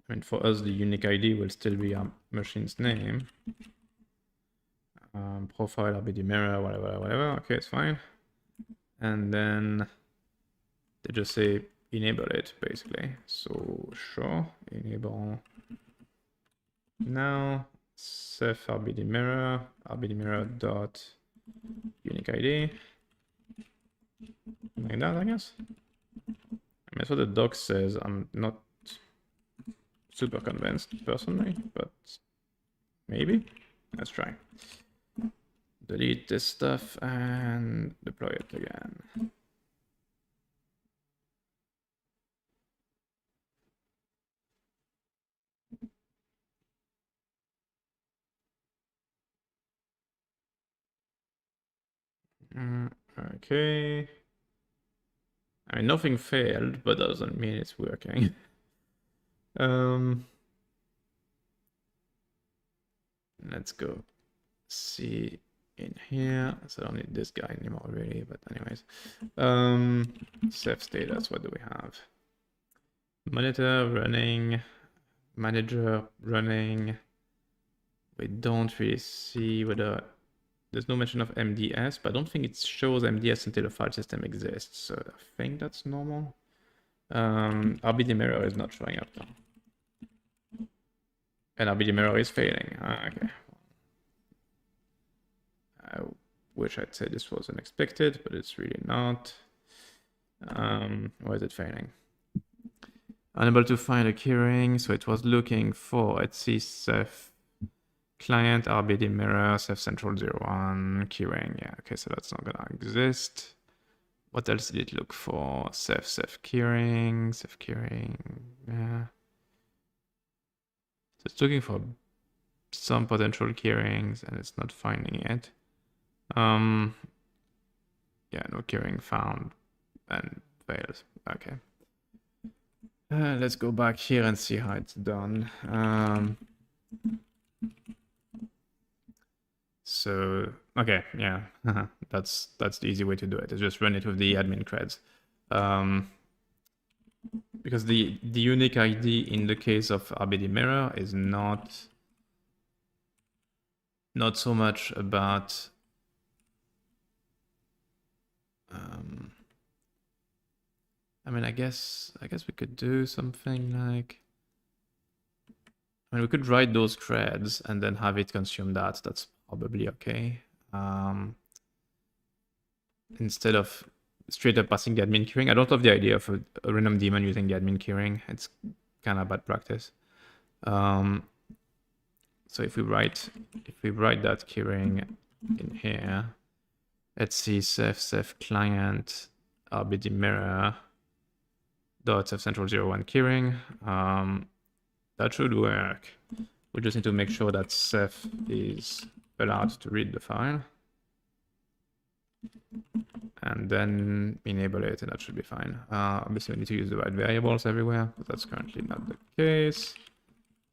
I mean, for us, the unique ID will still be our machine's name. Profile, RBD mirror, whatever. Okay, it's fine. And then they just say enable it, basically. So sure, enable now. Ceph RBD mirror dot unique ID. Like that, I guess. I mean, that's what the doc says. I'm not super convinced personally, but maybe. Let's try. Delete this stuff and deploy it again. Okay. I mean, nothing failed, but that doesn't mean it's working. Let's go see in here. So I don't need this guy anymore, really. But anyways, Ceph status. What do we have? Monitor running, manager running. We don't really see whether there's no mention of MDS, but I don't think it shows MDS until the file system exists. So I think that's normal. RBD mirror is not showing up now. And RBD mirror is failing. Okay. I wish I'd say this was unexpected, but it's really not. Why is it failing? Unable to find a keyring, so it was looking for Ceph client RBD mirror Ceph central 01 keyring. Yeah, okay, so that's not gonna exist. What else did it look for? Ceph keyring, yeah. So it's looking for some potential keyrings and it's not finding it. Yeah, no keyring found and fails. Okay. Let's go back here and see how it's done. So, okay, yeah, that's the easy way to do it. Is just run it with the admin creds. Because the unique ID in the case of RBD mirror is not so much about I mean, I guess we could do something like, I mean, we could write those creds and then have it consume that. That's probably okay. Instead of straight up passing the admin keyring. I don't love the idea of a random daemon using the admin keyring. It's kind of bad practice. So if we write that keyring in here, let's see Ceph client RBD mirror dot Ceph central 01 keyring. That should work. We just need to make sure that Ceph is allowed to read the file. And then enable it, and that should be fine. Obviously, we need to use the right variables everywhere, but that's currently not the case.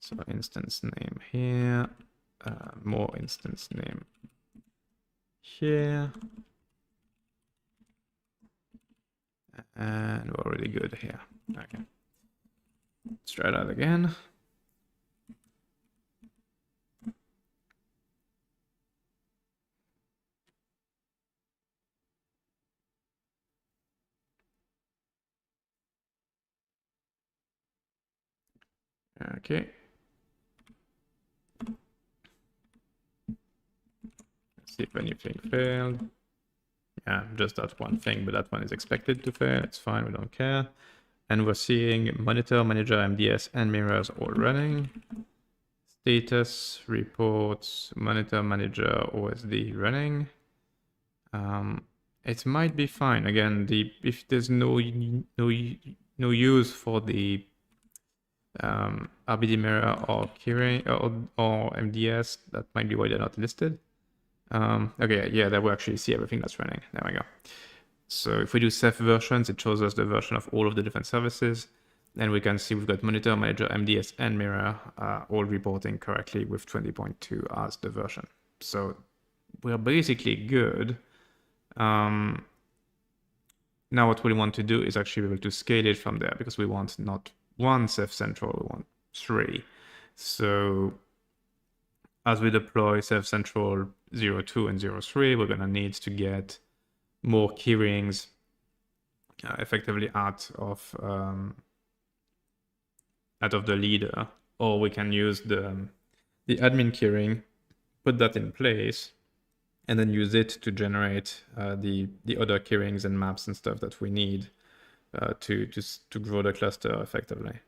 So instance name here, more instance name here. And we're already good here. Okay. Let's try that again. Okay. Let's see if anything failed. Yeah, just that one thing, but that one is expected to fail. It's fine, we don't care. And we're seeing monitor, manager, MDS, and mirrors all running. Status, reports, monitor, manager, OSD running. It might be fine. Again, if there's no use for the RBD mirror or keyring or MDS, that might be why they're not listed. Okay, yeah, that will actually see everything that's running. There we go. So if we do Ceph versions, it shows us the version of all of the different services. And we can see we've got monitor, manager, MDS, and mirror all reporting correctly with 20.2 as the version. So we're basically good. Now what we want to do is actually be able to scale it from there, because we want not one Ceph Central, we want 3. So as we deploy Ceph Central 02 and 03, we're going to need to get more keyrings effectively out of the leader, or we can use the admin keyring, put that in place, and then use it to generate the other keyrings and maps and stuff that we need to grow the cluster effectively.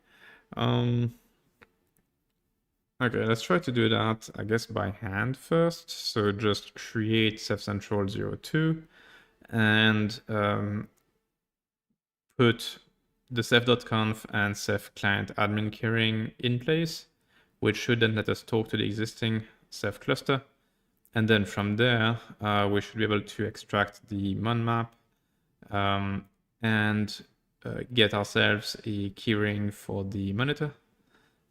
Okay, let's try to do that, I guess, by hand first. So just create Ceph Central 02 and put the ceph.conf and Ceph client admin keyring in place, which should then let us talk to the existing Ceph cluster. And then from there, we should be able to extract the mon map and get ourselves a keyring for the monitor.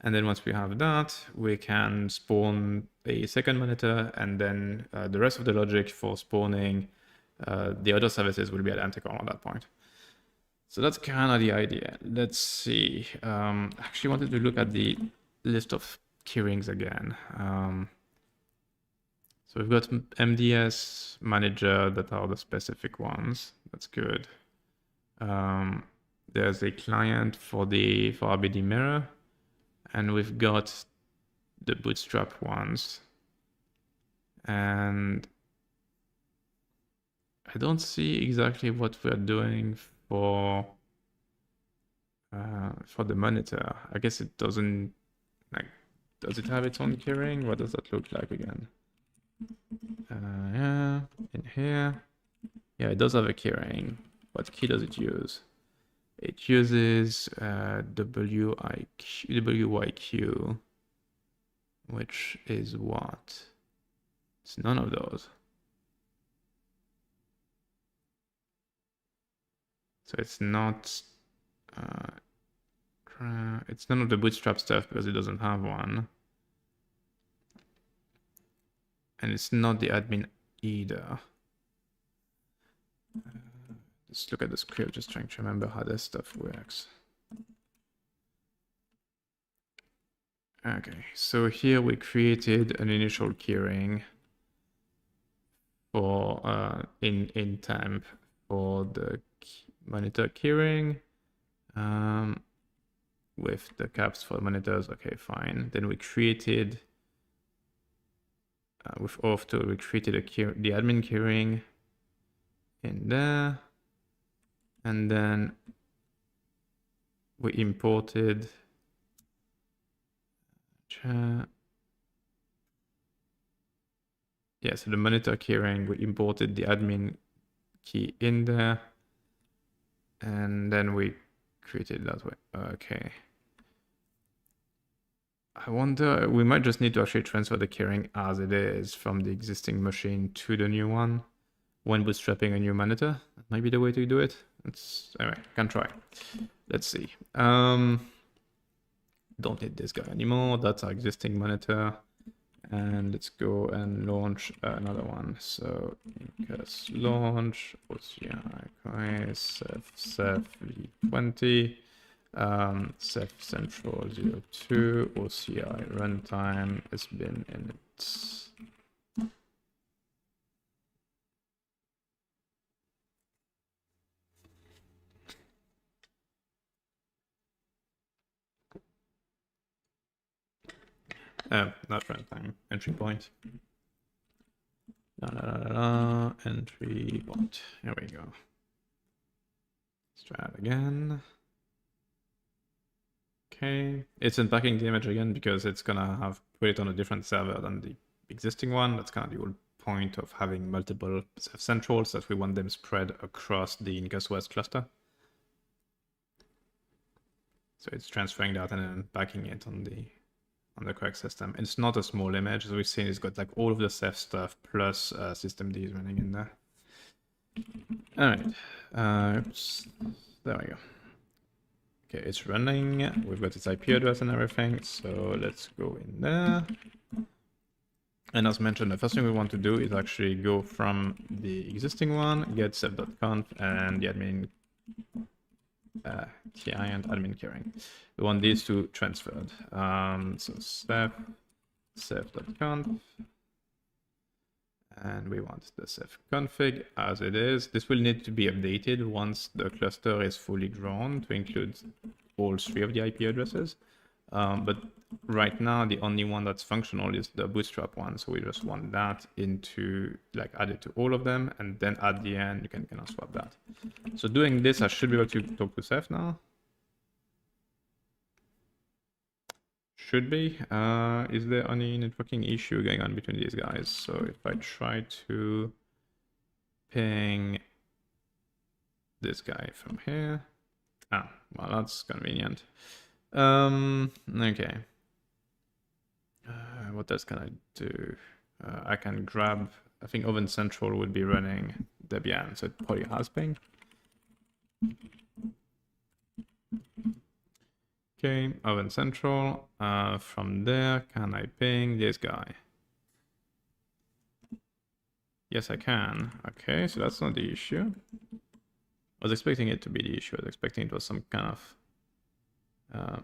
And then once we have that, we can spawn a second monitor, and then the rest of the logic for spawning the other services will be identical at that point. So that's kind of the idea. Let's see. Actually wanted to look at the list of keyrings again. So we've got MDS, manager, that are the specific ones. That's good. There's a client for RBD mirror, and we've got the bootstrap ones. And I don't see exactly what we're doing for the monitor. I guess it doesn't, like, does it have its own keyring? What does that look like again? Yeah, in here. Yeah, it does have a keyring. What key does it use? It uses WYQ, which is what? It's none of those. So it's not, it's none of the bootstrap stuff because it doesn't have one. And it's not the admin either. Let's look at the script, just trying to remember how this stuff works. Okay, so here we created an initial keyring for in temp for the monitor keyring with the caps for monitors. Okay, fine. Then we created with auth tool, we created the admin keyring in there, and then we imported yeah, so the monitor keyring, we imported the admin key in there, and then we created that way. Okay. I wonder, we might just need to actually transfer the keyring as it is from the existing machine to the new one when bootstrapping a new monitor. That might be the way to do it. Anyway, can try. Let's see. Don't need this guy anymore. That's our existing monitor. And let's go and launch another one. So Incus launch OCI, okay, Ceph v20. Ceph Central 02, OCI runtime has been in it. Not runtime, entry point. Entry point. Here we go. Let's try it again. Okay, it's unpacking the image again because it's gonna have put it on a different server than the existing one. That's kind of the whole point of having multiple Ceph centrals, that we want them spread across the IncusOS cluster. So it's transferring that and then packing it on the correct system. It's not a small image, as we've seen. It's got like all of the Ceph stuff plus systemd is running in there. All right, oops, there we go. Okay, it's running. We've got its IP address and everything. So let's go in there. And as mentioned, the first thing we want to do is actually go from the existing one, get ceph.conf and the admin client admin keyring. We want these two transferred. So ceph.conf, and we want the ceph config as it is. This will need to be updated once the cluster is fully grown to include all three of the IP addresses. But right now, the only one that's functional is the bootstrap one. So we just want that into, like, added to all of them. And then at the end, you can kind of swap that. So doing this, I should be able to talk to Ceph now. Should be. Is there any networking issue going on between these guys? So if I try to ping this guy from here. Ah, well, that's convenient. Okay. What else can I do? I can grab, I think Oven Central would be running Debian, so it probably has ping. Okay, Oven Central. From there, can I ping this guy? Yes, I can. Okay, so that's not the issue. I was expecting it to be the issue. I was expecting it was some kind of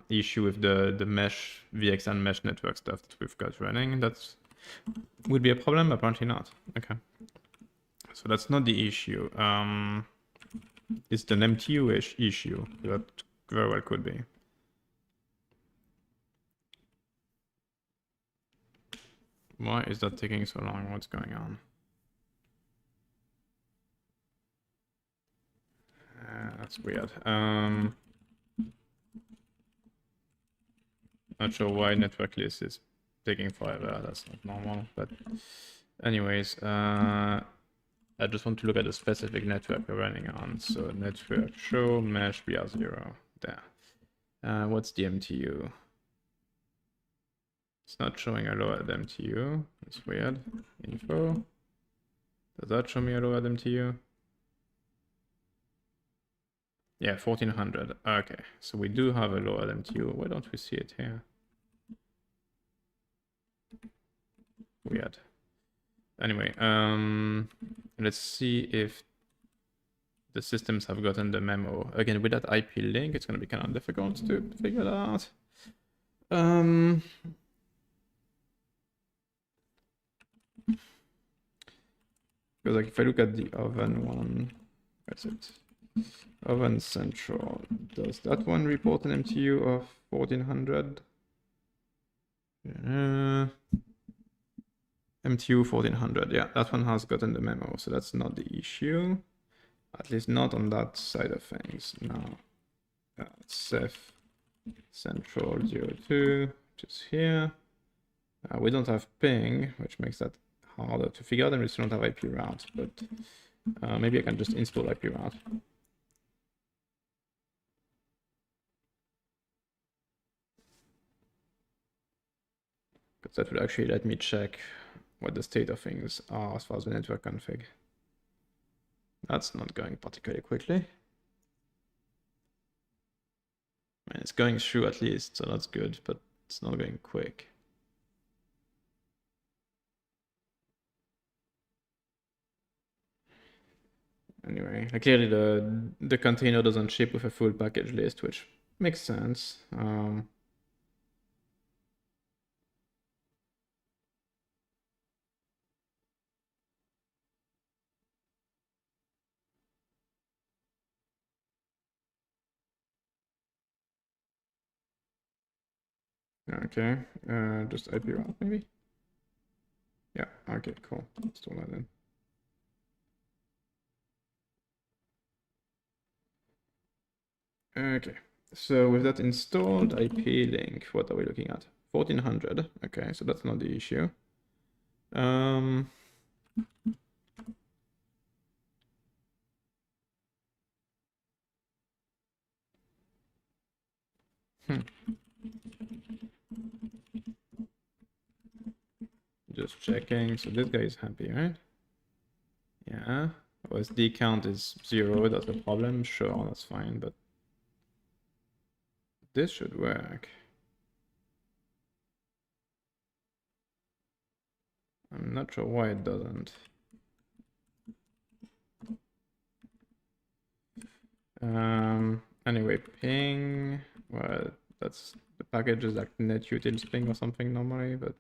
issue with the mesh, VXLAN mesh network stuff that we've got running. That would be a problem, apparently not. Okay. So that's not the issue. It's an MTU issue. That very well could be. Why is that taking so long? What's going on? That's weird. Not sure why network list is taking forever. That's not normal. But anyways, I just want to look at the specific network we're running on. So network show mesh BR0 there. What's the MTU? It's not showing a low at MTU. It's weird. Info. Does that show me a low at MTU? Yeah, 1400. Okay, so we do have a low at MTU. Why don't we see it here? Weird. Anyway, let's see if the systems have gotten the memo. Again, with that IP link, it's going to be kind of difficult to figure that out. Because like if I look at the oven one, where's it? Oven Central, does that one report an MTU of 1400? MTU 1400, yeah, that one has gotten the memo, so that's not the issue. At least not on that side of things. Now, Ceph Central 02, which is here. We don't have ping, which makes that harder to figure out, and we still don't have IP route, but maybe I can just install IP route. Because that would actually let me check what the state of things are as far as the network config. That's not going particularly quickly. I mean, it's going through at least, so that's good, but it's not going quick. Anyway, clearly the container doesn't ship with a full package list, which makes sense. Okay, just IP route maybe? Yeah, okay, cool. Let's do that then. Okay, so with that installed IP link, what are we looking at? 1400. Okay, so that's not the issue. Hmm. Just checking. So this guy is happy, right? Yeah. OSD count is 0. That's the problem. Sure, that's fine, but this should work. I'm not sure why it doesn't. Anyway, ping. Well, that's the package is like netutils ping or something normally, but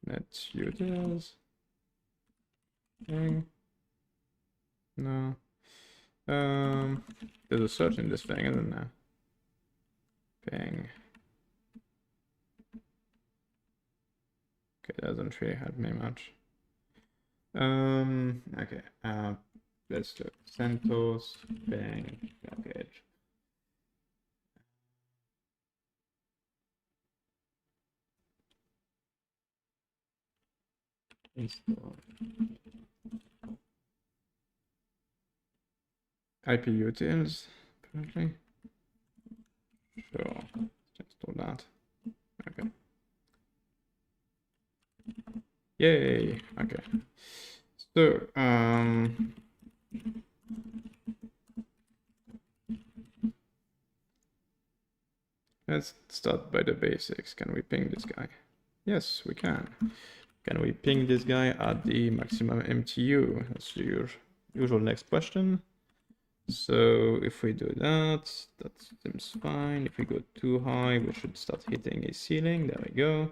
netutils ping. No. There's a search in this thing, isn't there? Ping. Okay, that doesn't really help me much. Okay. Let's do CentOS ping package. Install. IP utils, apparently. Sure. Let's do that. Okay. Yay. Okay. So, let's start by the basics. Can we ping this guy? Yes, we can. Can we ping this guy at the maximum MTU? That's your usual next question. So if we do that, that seems fine. If we go too high, we should start hitting a ceiling. There we go.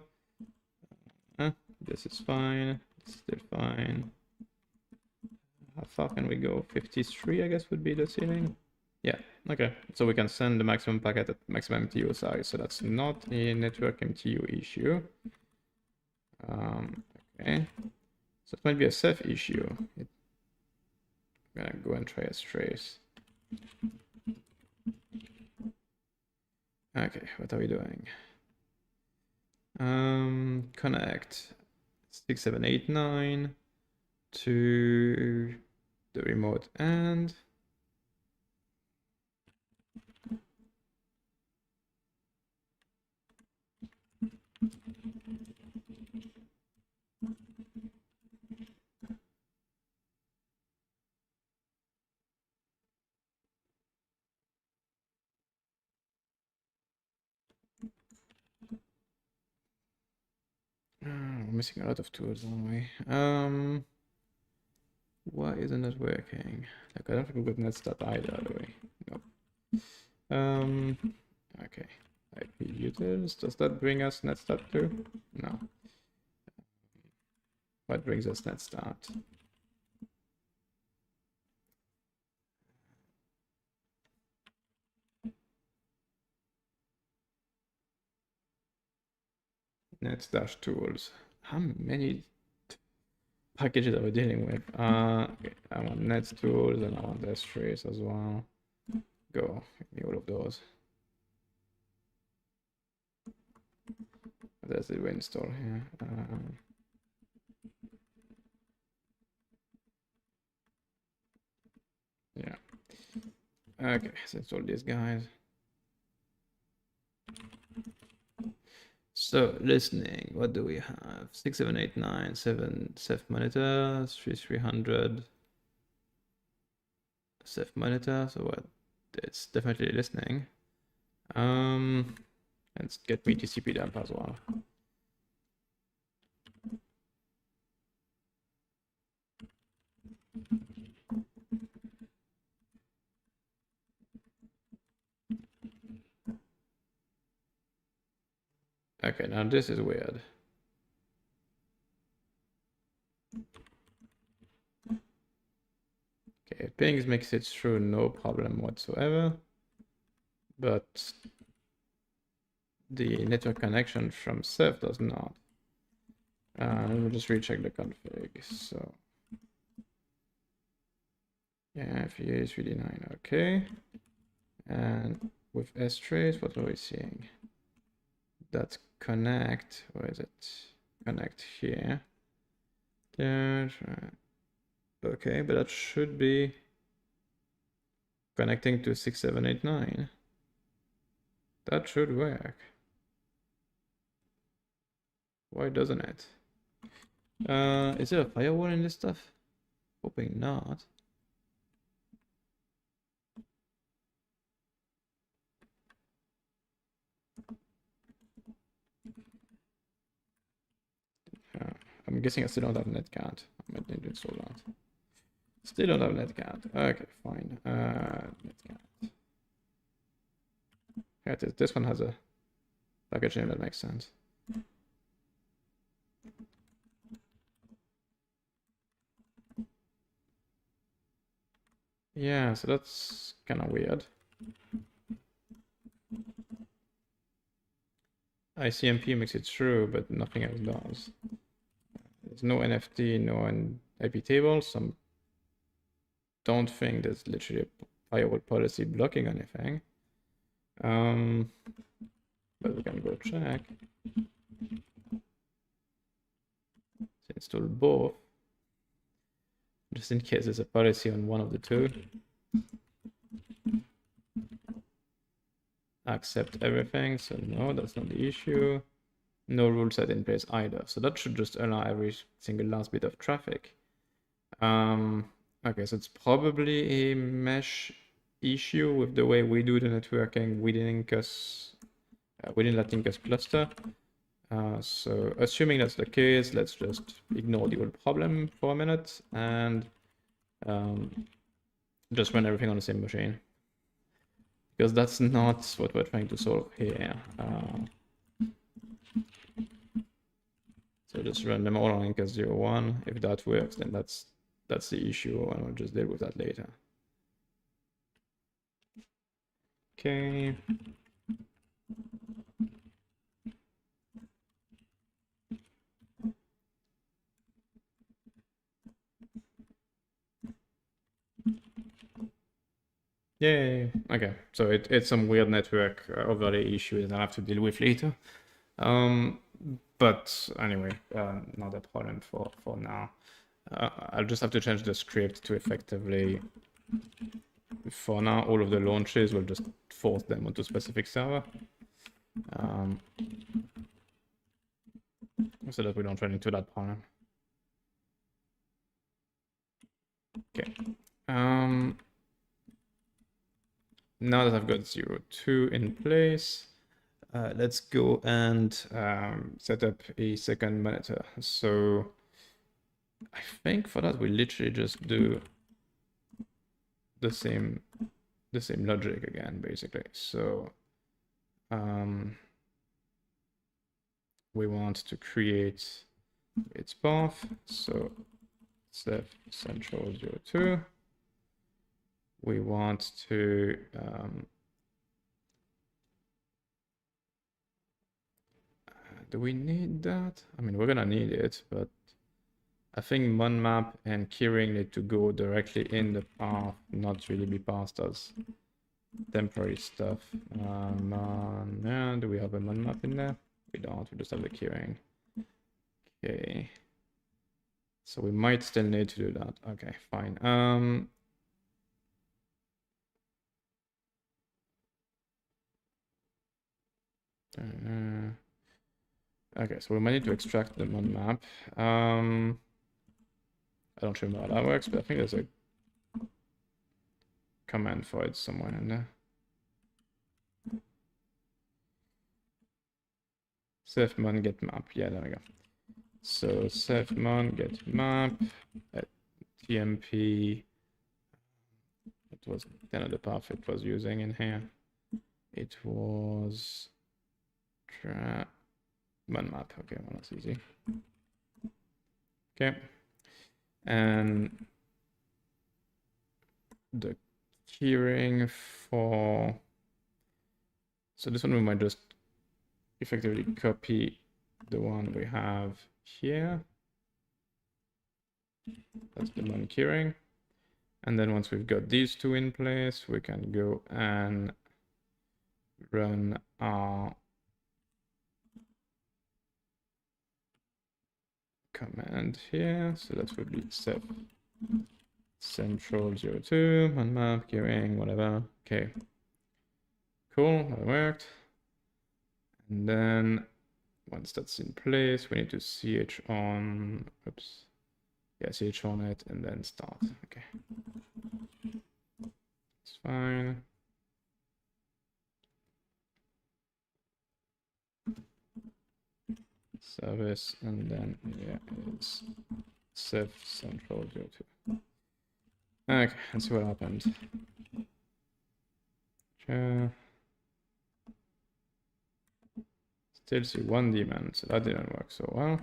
This is fine. It's still fine. How far can we go? 53, I guess, would be the ceiling. Yeah, okay. So we can send the maximum packet at maximum MTU size. So that's not a network MTU issue. Okay. So it might be a Ceph issue. I'm gonna go and try a trace. Okay, what are we doing? Connect 6789 to the remote end. We're missing a lot of tools, aren't we? Why isn't it working? Like, I don't think we've got netstat either, do we? Nope. Okay. IP utils, does that bring us netstat too? No. What brings us netstat? Nets-tools. How many packages are we dealing with? Okay, I want nets tools and I want S-trace as well. Go, give me all of those. There's the install here. Yeah. Okay, so it's all these guys. So listening, what do we have? 6, 7, 8, 9, 7 Ceph monitors, 300 Ceph monitor. So what? It's definitely listening. Let's get me TCP dump as well. Okay, now this is weird. Okay, pings makes it through no problem whatsoever. But the network connection from Ceph does not. We'll just recheck the config. So yeah, FEA 3D9, okay. And with strace, what are we seeing? That's connect. Where is it? Connect here. There. Okay, but that should be connecting to 6789. That should work. Why doesn't it? Is there a firewall in this stuff? Hoping not. I'm guessing I still don't have netcard. I might need to install that. Still don't have netcard. Okay, fine. Netcard. Yeah, this one has a package name that makes sense. Yeah, so that's kind of weird. ICMP makes it true, but nothing else does. There's no NFT, no IP table. Some don't think there's literally a firewall policy blocking anything. But we can go check. Let's install both, just in case there's a policy on one of the two. Accept everything, so no, that's not the issue. No rule set in place either, so that should just allow every single last bit of traffic. Okay, so it's probably a mesh issue with the way we do the networking within Incus, within that Incus cluster. So assuming that's the case, let's just ignore the whole problem for a minute and just run everything on the same machine. Because that's not what we're trying to solve here. So just run them all on Incus 01. If that works, then that's the issue, and we'll just deal with that later. Okay. Yay. Okay, so it's some weird network overlay issue that I have to deal with later. But anyway, not a problem for now. I'll just have to change the script to effectively, for now, all of the launches will just force them onto a specific server. So that we don't run into that problem. Okay. Now that I've got 0.2 in place, let's go and set up a second monitor. So I think for that we literally just do the same logic again, basically. So we want to create its path. So Ceph central 02. We want to do we need that? I mean, we're gonna need it, but I think monmap and keyring need to go directly in the path, not really be passed as temporary stuff. Yeah, do we have a monmap in there? We don't, we just have the keyring. Okay. So we might still need to do that. Okay, fine. Okay, so we might need to extract the monmap. I don't remember how that works, but I think there's a command for it somewhere in there. Cephmon get map. Yeah, there we go. So Cephmon get map at TMP. It was kind of the path it was using in here. It was monmap. Okay, well, that's easy. Okay, and the keyring for, so this one we might just effectively copy the one we have here. That's the one keyring. And then once we've got these two in place, we can go and run our command here. So that would be Ceph central 02, man map, keyring, whatever. Okay. Cool, that worked. And then once that's in place, we need to ch on, oops. Yeah, ch on it and then start. Okay. It's fine. Service, and then yeah, it's Ceph central 02. Okay, let's see what happened. Still see one daemon, so that didn't work so well.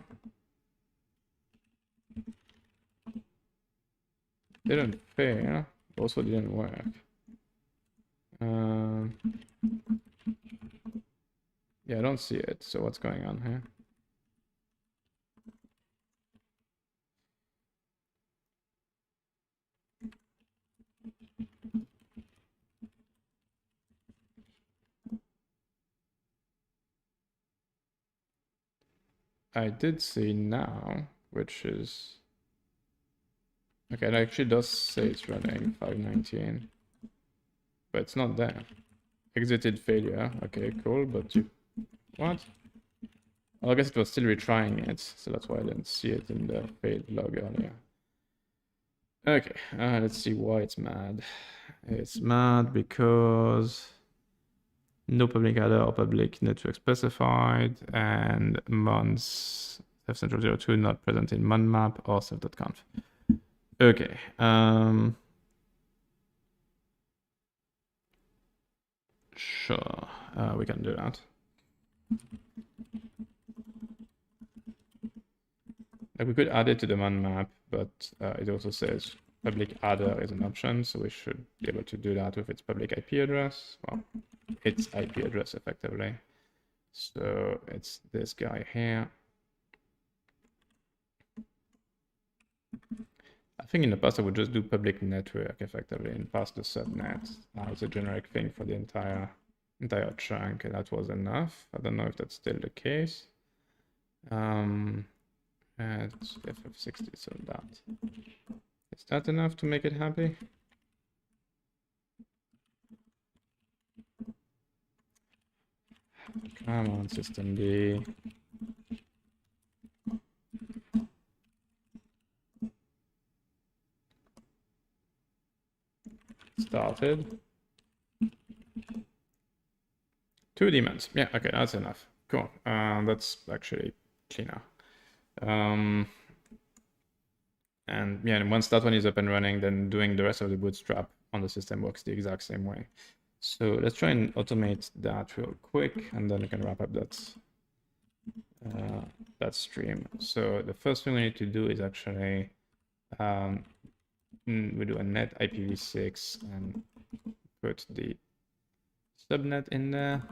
Didn't fail, also didn't work. Yeah, I don't see it, so what's going on here? I did see now, which is... Okay, it actually does say it's running 519, but it's not there. Exited failure. Okay, cool, but you... What? Well, I guess it was still retrying it, so that's why I didn't see it in the failed log earlier. Okay, let's see why it's mad. It's mad because no public header or public network specified, and mons Ceph-central02 not present in monmap or ceph.conf. Okay. Sure, we can do that. Like we could add it to the man map, but it also says public adder is an option, so we should be able to do that with its public IP address. Well, its IP address effectively. So it's this guy here. I think in the past I would just do public network effectively and pass the subnet as a generic thing for the entire chunk, and that was enough. I don't know if that's still the case. And FF60, so that. Is that enough to make it happy? Come on, system B. Started. 2 daemons. Yeah, okay, that's enough. Cool. That's actually cleaner. And yeah, and once that one is up and running, then doing the rest of the bootstrap on the system works the exact same way. So let's try and automate that real quick, and then we can wrap up that stream. So the first thing we need to do is actually we do a net IPv6 and put the subnet in there.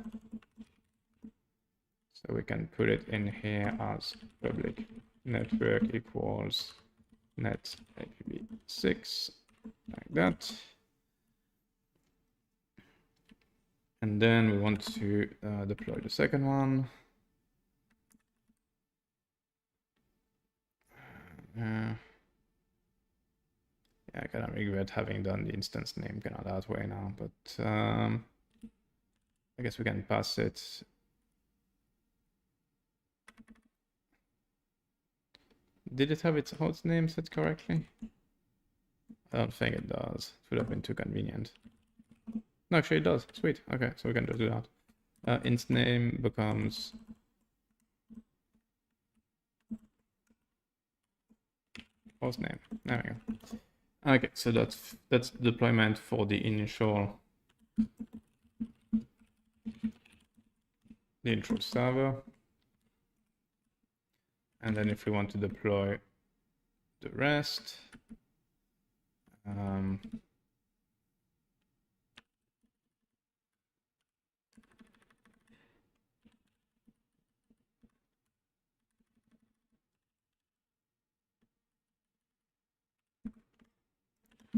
So we can put it in here as public network equals net IPv6, like that. And then we want to deploy the second one. Yeah, I kind of regret having done the instance name kind of that way now, but I guess we can pass it. Did it have its host name set correctly? I don't think it does. It would have been too convenient. No, actually it does. Sweet. Okay, so we can just do that. Inst name becomes host name. There we go. Okay, so that's deployment for the initial server. And then if we want to deploy the rest,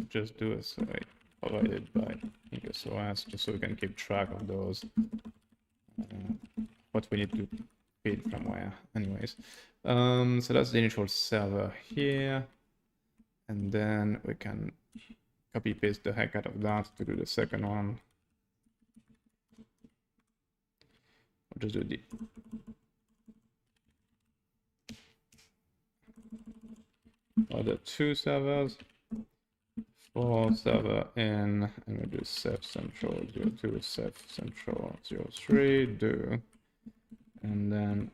just do a survey provided by IncusOS, just so we can keep track of those. What we need to feed from where, anyways. So that's the initial server here, and then we can copy paste the heck out of that to do the second one. I'll just do the other two servers. For server in, and we do Ceph Central 02, Ceph Central 03, do, and then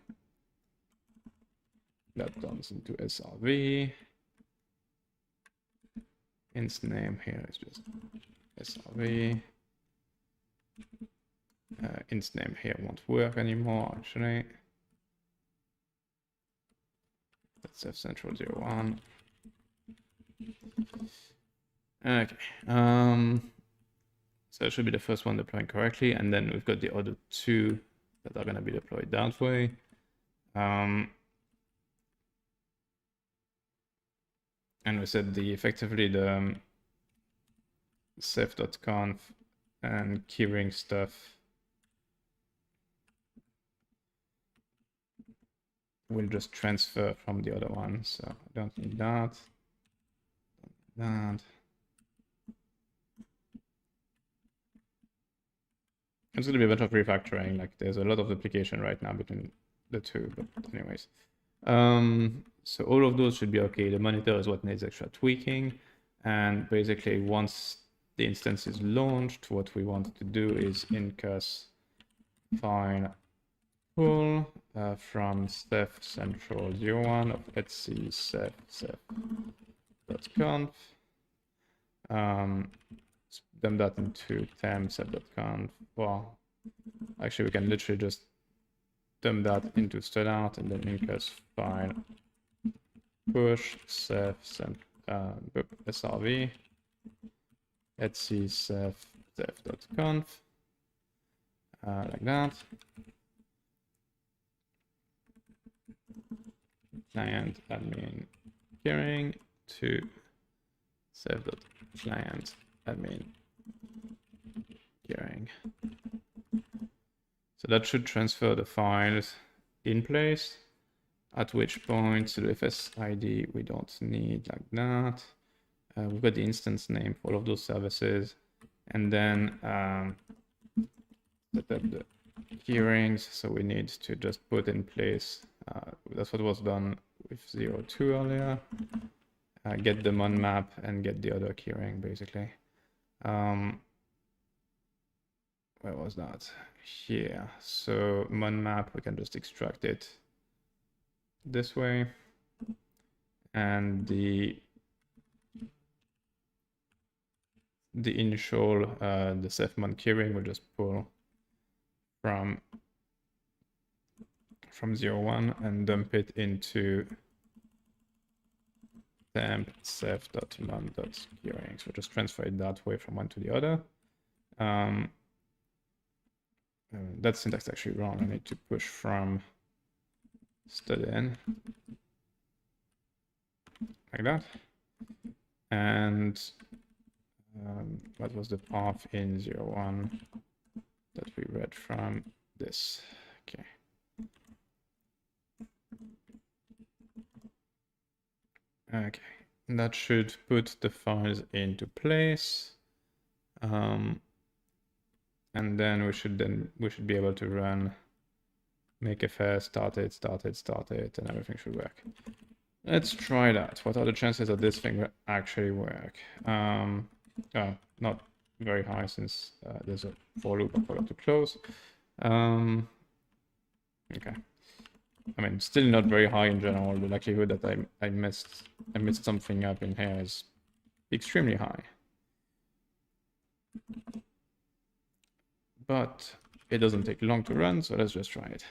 that turns into SRV. Inst name here is just SRV. Inst name here won't work anymore, actually. That's Ceph Central 01. Okay, so it should be the first one deploying correctly, and then we've got the other two that are going to be deployed that way. And we said effectively the ceph.conf and keyring stuff will just transfer from the other one, so I don't need that. It's going to be a bunch of refactoring. Like, there's a lot of duplication right now between the two, but anyways. So all of those should be okay. The monitor is what needs extra tweaking, and basically once the instance is launched, what we want to do is Incus find pull from Ceph Central 01 of etc ceph.conf. Dump that into temp ceph.conf. Well, actually, we can literally just dump that into studout and then Incus find push ceph srv etc ceph.conf, like that. Client admin keyring to ceph.client admin keyring. So that should transfer the files in place, at which point, so the FS ID we don't need like that. We've got the instance name for all of those services, and then set up the keyrings. So we need to just put in place, that's what was done with 02 earlier. Get the mon map and get the other keyring, basically. Where was that? Here. So mon map, we can just extract it this way, and the initial the cephmon keyring will just pull from 01 and dump it into temp ceph.mon.keyring. So just transfer it that way from one to the other. That syntax is actually wrong. I need to push from stdin like that. And what was the path in 01 that we read from this? Okay. Okay, that should put the files into place. And then we should be able to run makefs, start it, and everything should work. Let's try that. What are the chances that this thing will actually work? Not very high, since there's a for loop I forgot to close. Okay. I mean, still not very high in general. The likelihood that I messed something up in here is extremely high. But it doesn't take long to run, so let's just try it.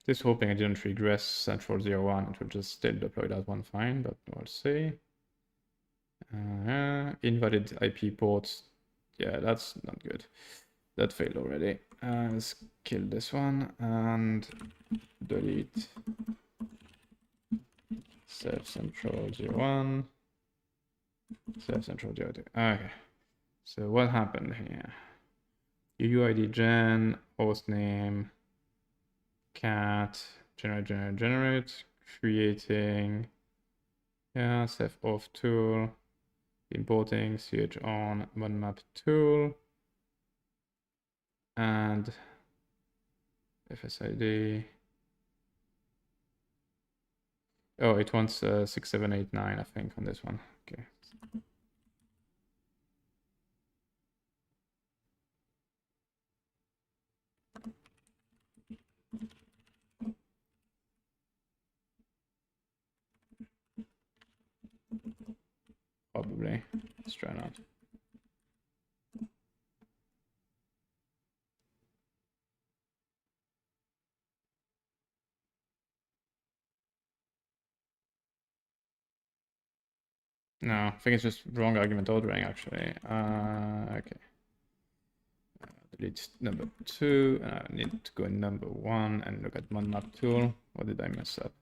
Just hoping I didn't regress Central 01. It will just still deploy that one fine, but we'll see. Invalid IP ports. Yeah, that's not good. That failed already. Let's kill this one and delete Ceph central 01, Ceph central 02. Okay. So what happened here? UUID gen, hostname, cat, generate, creating, yeah, Ceph off tool, importing ch on modmap tool, and FSID. Oh, it wants 6789, I think, on this one. Okay. Probably. Let's try not. No, I think it's just wrong argument ordering, actually. Okay. Delete number 2, and I need to go in number 1 and look at modmap tool. What did I mess up?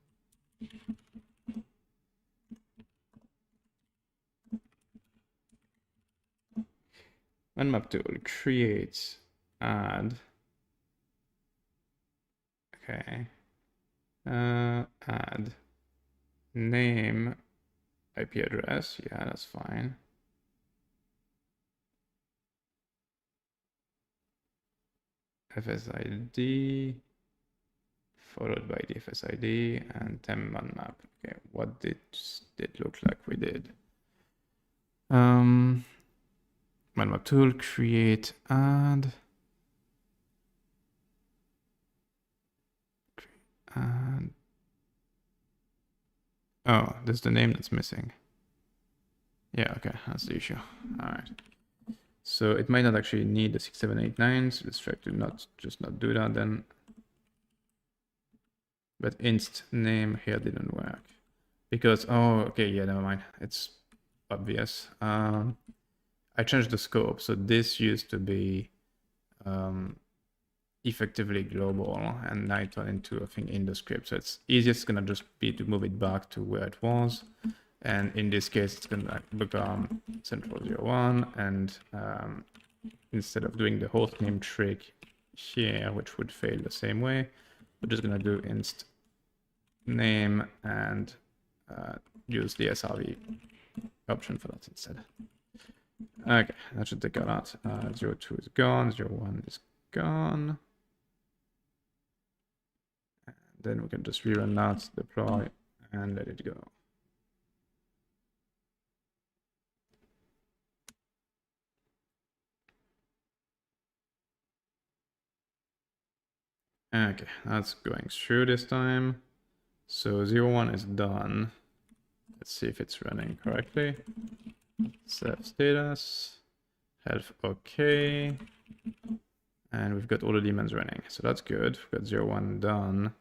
Modmap tool, create, add. Okay. Add name, IP address. Yeah, that's fine. FSID followed by the FSID and temp modmap. Okay, what did it look like we did? Modmap tool, create, add. And oh, there's the name that's missing. Yeah, okay, that's the issue. All right. So it might not actually need the 6789, so let's try to not do that then. But inst name here didn't work because, oh, okay, yeah, never mind. It's obvious. I changed the scope. So this used to be effectively global, and now it turned into a thing in the script. So it's easiest gonna just be to move it back to where it was. And in this case, it's gonna become central 01. And instead of doing the host name trick here, which would fail the same way, we're just gonna do inst name and use the SRV option for that instead. Okay, that should take a lot. 02 is gone, 01 is gone. And then we can just rerun that, deploy, and let it go. Okay, that's going through this time. So 01 is done. Let's see if it's running correctly. Ceph status, health okay. And we've got all the daemons running, so that's good. We've got 01 done.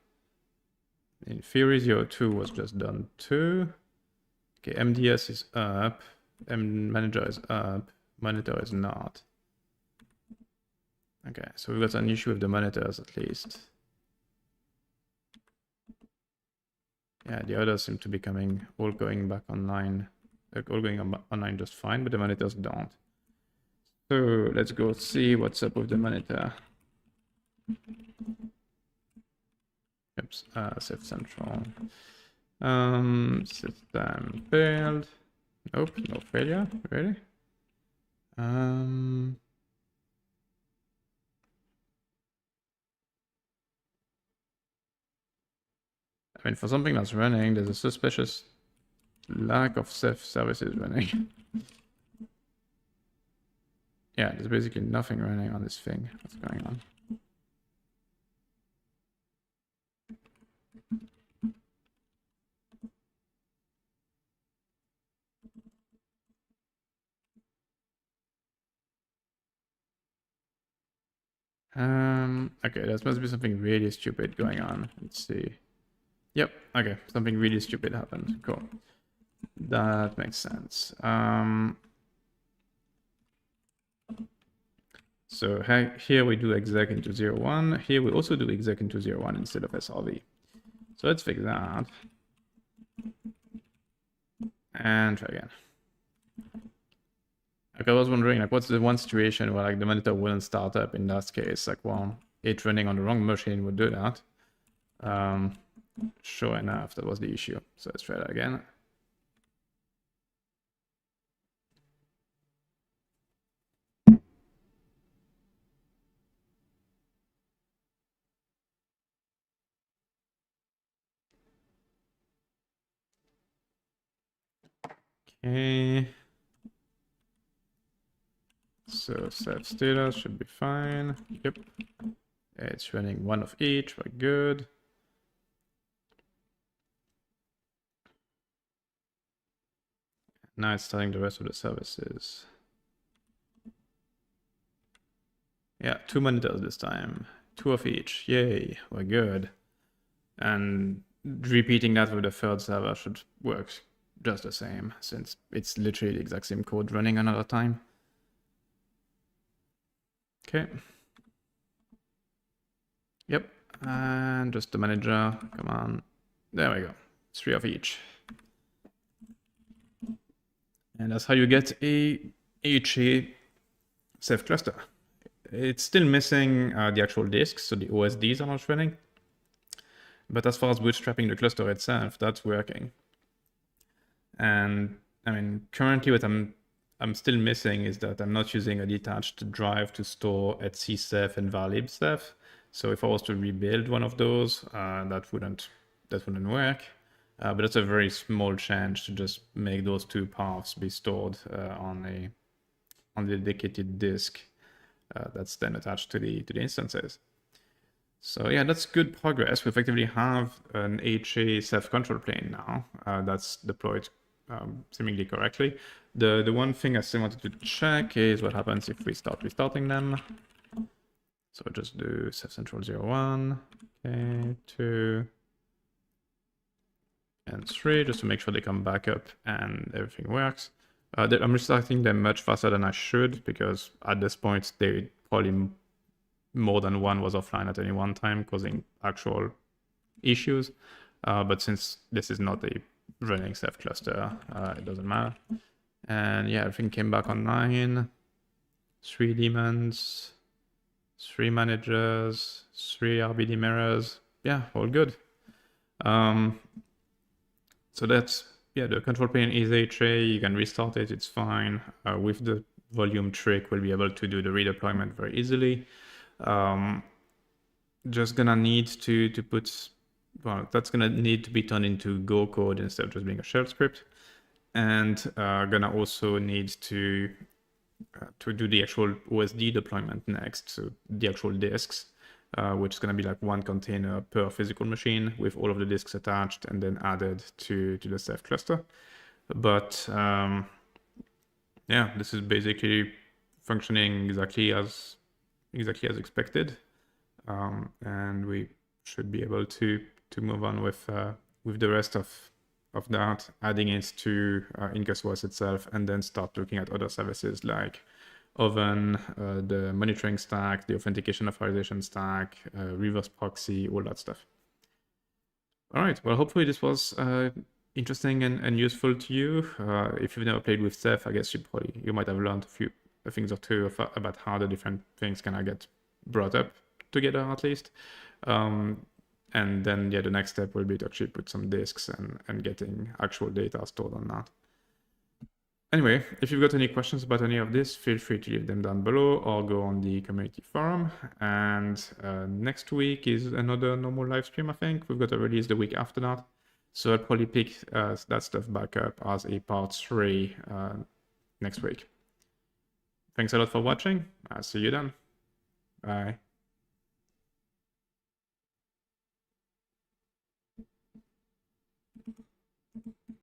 In theory, 02 was just done too. Okay, MDS is up, manager is up, monitor is not. Okay, so we've got an issue with the monitors at least. Yeah, the others seem to be all going back online, all going online just fine, but the monitors don't. So let's go see what's up with the monitor. Oops, Ceph central. System failed. Nope, no failure, really? I mean, for something that's running, there's a suspicious lack of Ceph services running. Yeah, there's basically nothing running on this thing. What's going on? Okay, there must be something really stupid going on. Let's see. Yep, okay, something really stupid happened. Cool. That makes sense. So here we do exec into 01. Here we also do exec into 01 instead of SRV. So let's fix that. And try again. Like, I was wondering, like, what's the one situation where like the monitor wouldn't start up in that case? Like, well, it running on the wrong machine would do that. Sure enough, that was the issue. So let's try that again. Okay. So Ceph status should be fine. Yep. It's running one of each. Very good. Now it's starting the rest of the services. Yeah, 2 monitors this time. 2 of each. Yay, we're good. And repeating that with the third server should work just the same, since it's literally the exact same code running another time. Okay. Yep, and just the manager, come on. There we go, 3 of each. And that's how you get a HA Ceph cluster. It's still missing the actual disks, so the OSDs are not running. But as far as bootstrapping the cluster itself, that's working. And I mean, currently what I'm still missing is that I'm not using a detached drive to store etc Ceph and varlib Ceph. So if I was to rebuild one of those, that wouldn't work. But that's a very small change to just make those 2 paths be stored on the dedicated disk that's then attached to the instances. So yeah, that's good progress. We effectively have an HA Ceph control plane now that's deployed seemingly correctly. The one thing I still wanted to check is what happens if we start restarting them. So we'll just do Ceph Central 01, okay, 2, and 3, just to make sure they come back up and everything works. I'm restarting them much faster than I should, because at this point, they probably more than one was offline at any one time, causing actual issues. But since this is not a running Ceph cluster, it doesn't matter. And yeah, everything came back online. 3 daemons, 3 managers, 3 RBD mirrors. Yeah, all good. So that's, yeah, the control plane is HA. You can restart it, it's fine. With the volume trick, we'll be able to do the redeployment very easily. Just gonna need to put, well, that's gonna need to be turned into Go code instead of just being a shell script. And gonna also need to do the actual OSD deployment next, so the actual disks, which is going to be like 1 container per physical machine with all of the disks attached and then added to the Ceph cluster. But yeah, this is basically functioning exactly as expected, and we should be able to move on with the rest of that, adding it to IncusOS itself, and then start looking at other services like Oven, the monitoring stack, the authentication authorization stack, reverse proxy, all that stuff. All right, well, hopefully this was interesting and useful to you. If you've never played with Ceph, I guess you might have learned a few things or two about how the different things can get brought up together, at least. And then, yeah, the next step will be to actually put some disks and getting actual data stored on that. Anyway, if you've got any questions about any of this, feel free to leave them down below or go on the community forum. And next week is another normal live stream, I think. We've got a release the week after that. So I'll probably pick that stuff back up as a part 3 next week. Thanks a lot for watching. I'll see you then. Bye.